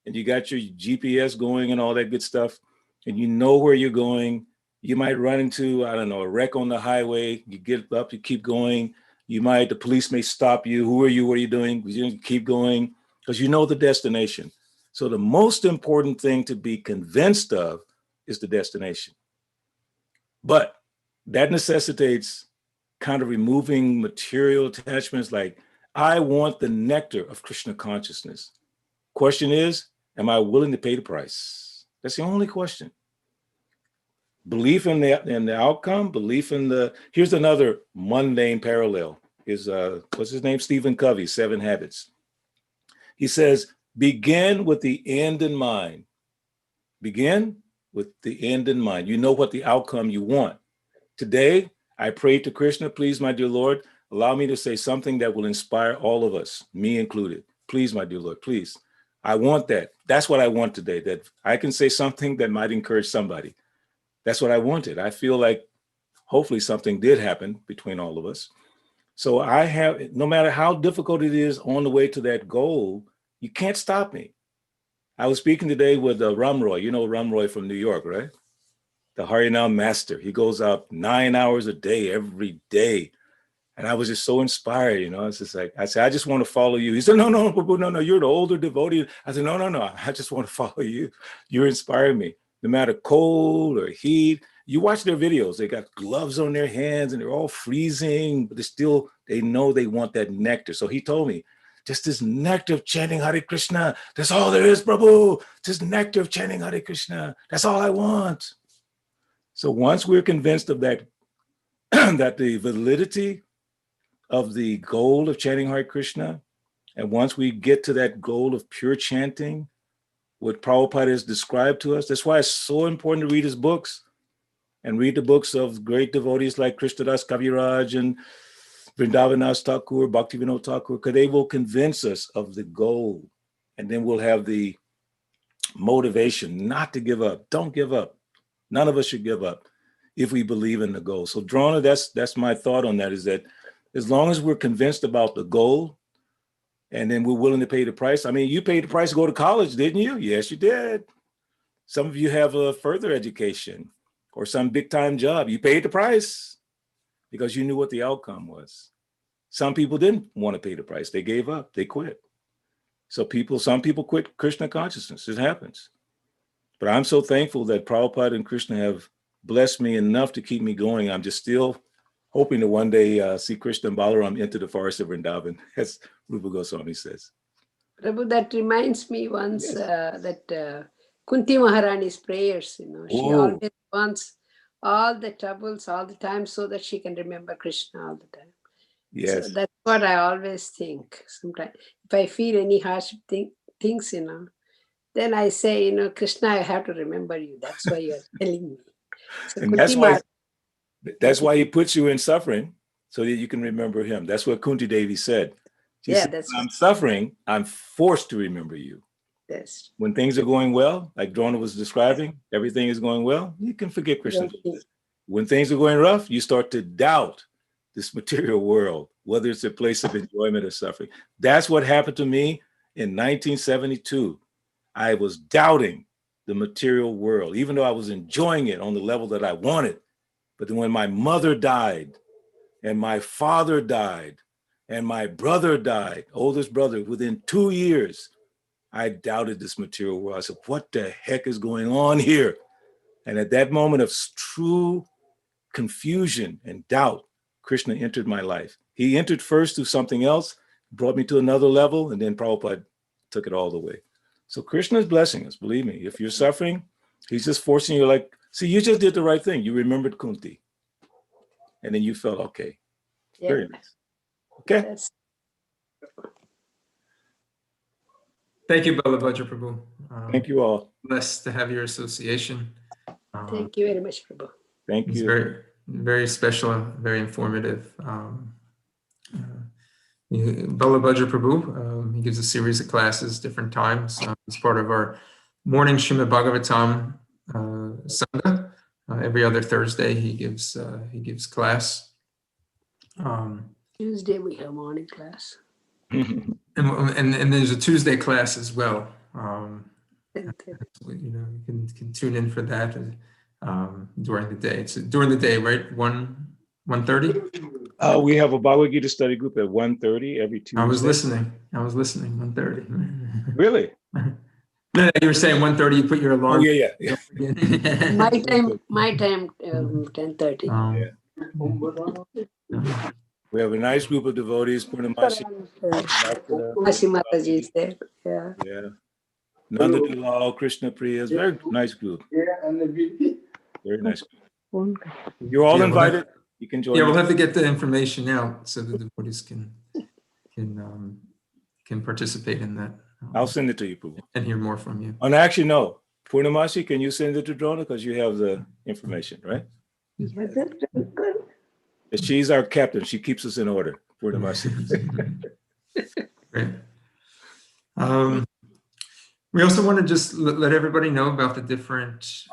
Speaker 3: and you got your GPS going and all that good stuff, and you know where you're going, you might run into, I don't know, a wreck on the highway. You get up, you keep going. The police may stop you. Who are you? What are you doing? You keep going because you know the destination. So the most important thing to be convinced of is the destination. But that necessitates kind of removing material attachments. Like, I want the nectar of Krishna consciousness. Question is, am I willing to pay the price? That's the only question. Belief in the outcome, belief in the, here's another mundane parallel, is what's his name? Stephen Covey, 7 Habits. He says, begin with the end in mind. Begin with the end in mind. You know what the outcome you want. Today, I pray to Krishna, please, my dear Lord, allow me to say something that will inspire all of us, me included. Please, my dear Lord, please. I want that. That's what I want today, that I can say something that might encourage somebody. That's what I wanted. I feel like hopefully something did happen between all of us. So I have, no matter how difficult it is on the way to that goal, you can't stop me. I was speaking today with Ram Roy. You know Ram Roy from New York, right? The Harinam master. He goes out 9 hours a day, every day. And I was just so inspired, you know. It's just like, I said, I just want to follow you. He said, no, you're the older devotee. I said, no, I just want to follow you. You're inspiring me. No matter cold or heat, you watch their videos, they got gloves on their hands and they're all freezing, but they know they want that nectar. So he told me, just this nectar of chanting Hare Krishna, that's all there is, Prabhu. Just nectar of chanting Hare Krishna, that's all I want. So once we're convinced of that, that the validity of the goal of chanting Hare Krishna, and once we get to that goal of pure chanting, what Prabhupada has described to us, that's why it's so important to read his books and read the books of great devotees like Krishnadas Kaviraj and Vrindavanas Thakur, Bhaktivinoda Thakur, because they will convince us of the goal. And then we'll have the motivation not to give up. Don't give up. None of us should give up. if we believe in the goal. So Drona, that's my thought on that, is that as long as we're convinced about the goal, and then we're willing to pay the price. I mean, you paid the price to go to college, didn't you? Yes, you did. Some of you have a further education or some big time job. You paid the price because you knew what the outcome was. Some people didn't want to pay the price. They gave up, they quit. So some people quit Krishna consciousness. It happens. But I'm so thankful that Prabhupada and Krishna have blessed me enough to keep me going. I'm just still hoping to one day see Krishna and Balaram into the forest of Vrindavan, as Rupa Goswami says.
Speaker 6: Prabhu, that reminds me once
Speaker 3: Yes.
Speaker 6: that Kunti Maharani's prayers, she always wants all the troubles all the time so that she can remember Krishna all the time.
Speaker 3: Yes.
Speaker 6: So that's what I always think. Sometimes if I feel any harsh things, then I say, Krishna, I have to remember you. That's why you're telling me. So
Speaker 3: And that's why he puts you in suffering, so that you can remember him. That's what Kunti Devi said. She said,
Speaker 6: that's
Speaker 3: when I'm suffering, I'm forced to remember you.
Speaker 6: Yes.
Speaker 3: When things are going well, like Drona was describing, everything is going well, you can forget Krishna. When things are going rough, you start to doubt this material world, whether it's a place of enjoyment or suffering. That's what happened to me in 1972. I was doubting the material world, even though I was enjoying it on the level that I wanted. But then when my mother died, and my father died, and my brother died, oldest brother, within 2 years, I doubted this material world. I said, what the heck is going on here? And at that moment of true confusion and doubt, Krishna entered my life. He entered first through something else, brought me to another level, and then Prabhupada took it all the way. So Krishna is blessing us, believe me. If you're suffering, he's just forcing you, like, see, you just did the right thing. You remembered Kunti. And then you felt okay.
Speaker 6: Yeah.
Speaker 3: Very nice. Okay.
Speaker 6: That's
Speaker 4: Thank you, Balabhadra Prabhu.
Speaker 3: Thank you all.
Speaker 4: Blessed to have your association.
Speaker 6: Thank you very much, Prabhu.
Speaker 3: Thank
Speaker 4: It's
Speaker 3: you.
Speaker 4: very, very special, very informative. Balabhadra Prabhu, he gives a series of classes, different times. It's part of our morning Srimad Bhagavatam Sangha. Every other Thursday, he gives class.
Speaker 6: Tuesday we have morning class.
Speaker 4: And there's a Tuesday class as well.
Speaker 6: 10:30.
Speaker 4: You can tune in for that during the day. It's during the day, right? 1:30.
Speaker 3: We have a Bhagavad-Gita study group at 1:30 every Tuesday.
Speaker 4: I was listening. 1:30.
Speaker 3: Really?
Speaker 4: No, you were saying 1:30. You put your alarm.
Speaker 3: Oh yeah.
Speaker 6: My time 10:30.
Speaker 3: We have a nice group of devotees. Purnamasi.
Speaker 6: Mataji is there. Yeah.
Speaker 3: Yeah. Nanda Dalal, Krishna Priya. It's a very nice group. Very nice group. You're all invited. You can join.
Speaker 4: Yeah, we'll have to get the information out so the devotees can participate in that.
Speaker 3: I'll send it to you, Prabhu.
Speaker 4: And hear more from you.
Speaker 3: And actually, no. Purnamasi, can you send it to Drona? Because you have the information, right? She's our captain. She keeps us in order. Purnamasi.
Speaker 4: Great. We also want to just let everybody know about the different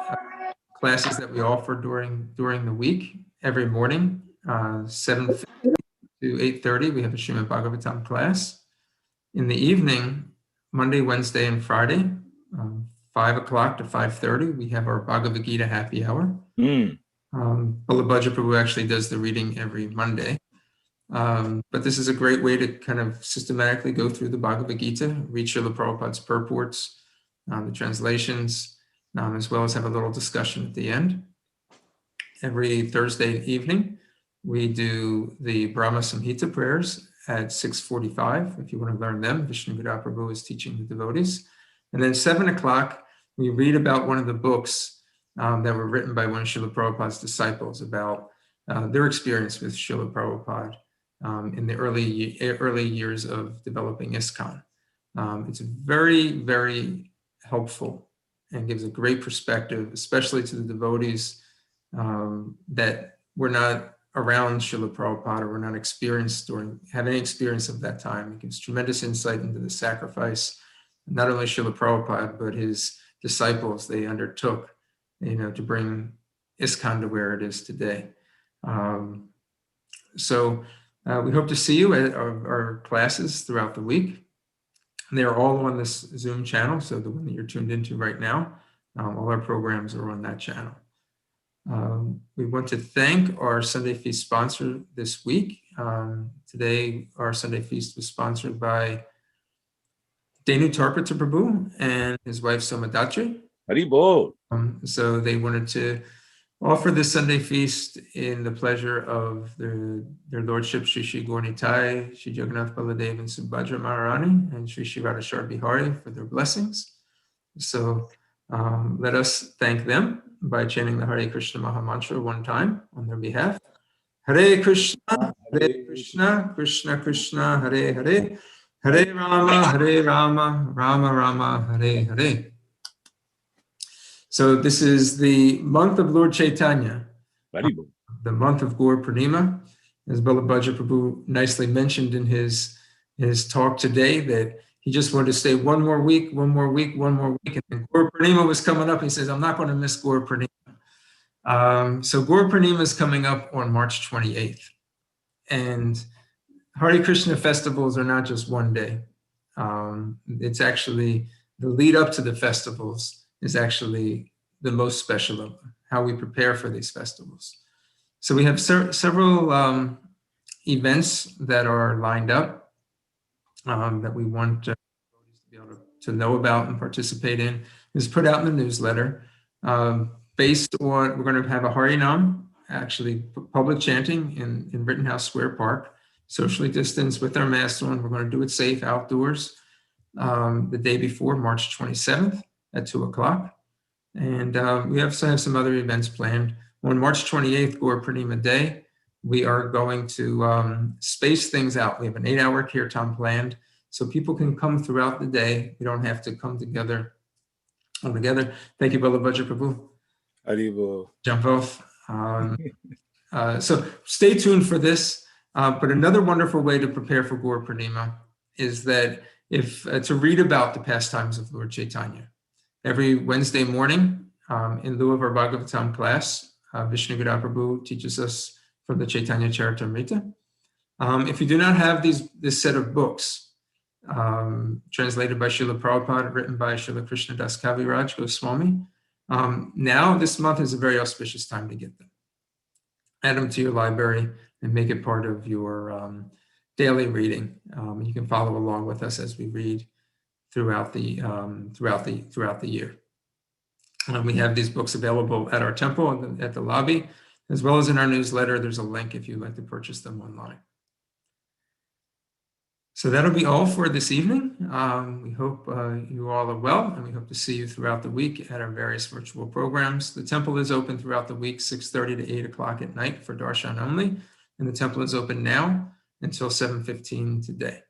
Speaker 4: classes that we offer during the week. Every morning, 7:50 to 8:30, we have a Srimad Bhagavatam class. In the evening, Monday, Wednesday, and Friday, 5 o'clock to 5:30, we have our Bhagavad Gita happy hour. Balabhadra Prabhu actually does the reading every Monday. But this is a great way to kind of systematically go through the Bhagavad Gita, read Srila Prabhupada's purports, the translations, as well as have a little discussion at the end. Every Thursday evening, we do the Brahma Samhita prayers at 6:45. If you want to learn them, Vishnu Vida Prabhu is teaching the devotees. And then 7 o'clock, we read about one of the books that were written by one of Srila Prabhupada's disciples about their experience with Srila Prabhupada in the early years of developing ISKCON. It's very, very helpful and gives a great perspective, especially to the devotees that were not around Srila Prabhupada or were not have any experience of that time. It gives tremendous insight into the sacrifice, not only Srila Prabhupada, but his disciples they undertook, to bring ISKCON to where it is today. So we hope to see you at our classes throughout the week. They're all on this Zoom channel, so the one that you're tuned into right now, all our programs are on that channel. We want to thank our Sunday Feast sponsor this week. Today, our Sunday Feast was sponsored by Denu Tarpata Prabhu and his wife Somadatri.
Speaker 3: Haribol.
Speaker 4: So they wanted to offer this Sunday Feast in the pleasure of their Lordship Sri Sri Gaurnitai, Sri Jagannath Baladev and Subhadra Maharani, and Sri Sri Radhashar Bihari for their blessings. So let us thank them by chanting the Hare Krishna Maha Mantra one time on their behalf. Hare Krishna, Krishna Krishna, Hare Hare, Hare Rama, Rama Rama, Hare Hare. So this is the month of Lord Caitanya, the month of Gaur Purnima. As Balabaja Prabhu nicely mentioned in his talk today, that he just wanted to stay one more week, and then Gaur Purnima was coming up. He says, I'm not going to miss Gaur Purnima. So Gaur Purnima is coming up on March 28th. And Hare Krishna festivals are not just one day. It's actually the lead up to the festivals is actually the most special of them, how we prepare for these festivals. So we have several events that are lined up that we want to be able to know about and participate in. It's put out in the newsletter. Based on, we're going to have a Harinam, actually public chanting in Rittenhouse Square Park, socially distanced with our masks on. We're going to do it safe outdoors the day before, March 27th at 2:00. And we also have some other events planned. On March 28th, Gaur Purnima Day, we are going to space things out. We have an 8-hour kirtan planned, so people can come throughout the day. We don't have to come together all together. Thank you, Balabhaja Prabhu.
Speaker 3: Haribo.
Speaker 4: Jump off. So stay tuned for this. But another wonderful way to prepare for Gaur Purnima is that to read about the pastimes of Lord Caitanya. Every Wednesday morning, in lieu of our Bhagavatam class, Vishnu Gada Prabhu teaches us from the Chaitanya Charitamrita. If you do not have this set of books, translated by Srila Prabhupada, written by Srila Krishna Das Kaviraj Goswami, now this month is a very auspicious time to get them. Add them to your library and make it part of your daily reading. You can follow along with us as we read throughout the year. We have these books available at our temple at the lobby, as well as in our newsletter. There's a link if you'd like to purchase them online. So that'll be all for this evening. We hope you all are well, and we hope to see you throughout the week at our various virtual programs. The temple is open throughout the week, 6:30 to 8 o'clock at night for darshan only, and the temple is open now until 7:15 today.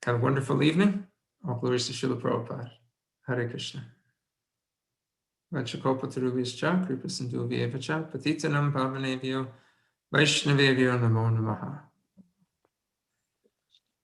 Speaker 4: Have a wonderful evening. All glories to Srila Prabhupada. Hare Krishna. Vachakopatarubhyascha, Kripa Sindhu Vyevacha, Patitanam Pavanebhyo, Vaishnavebhyo Namo Namaha.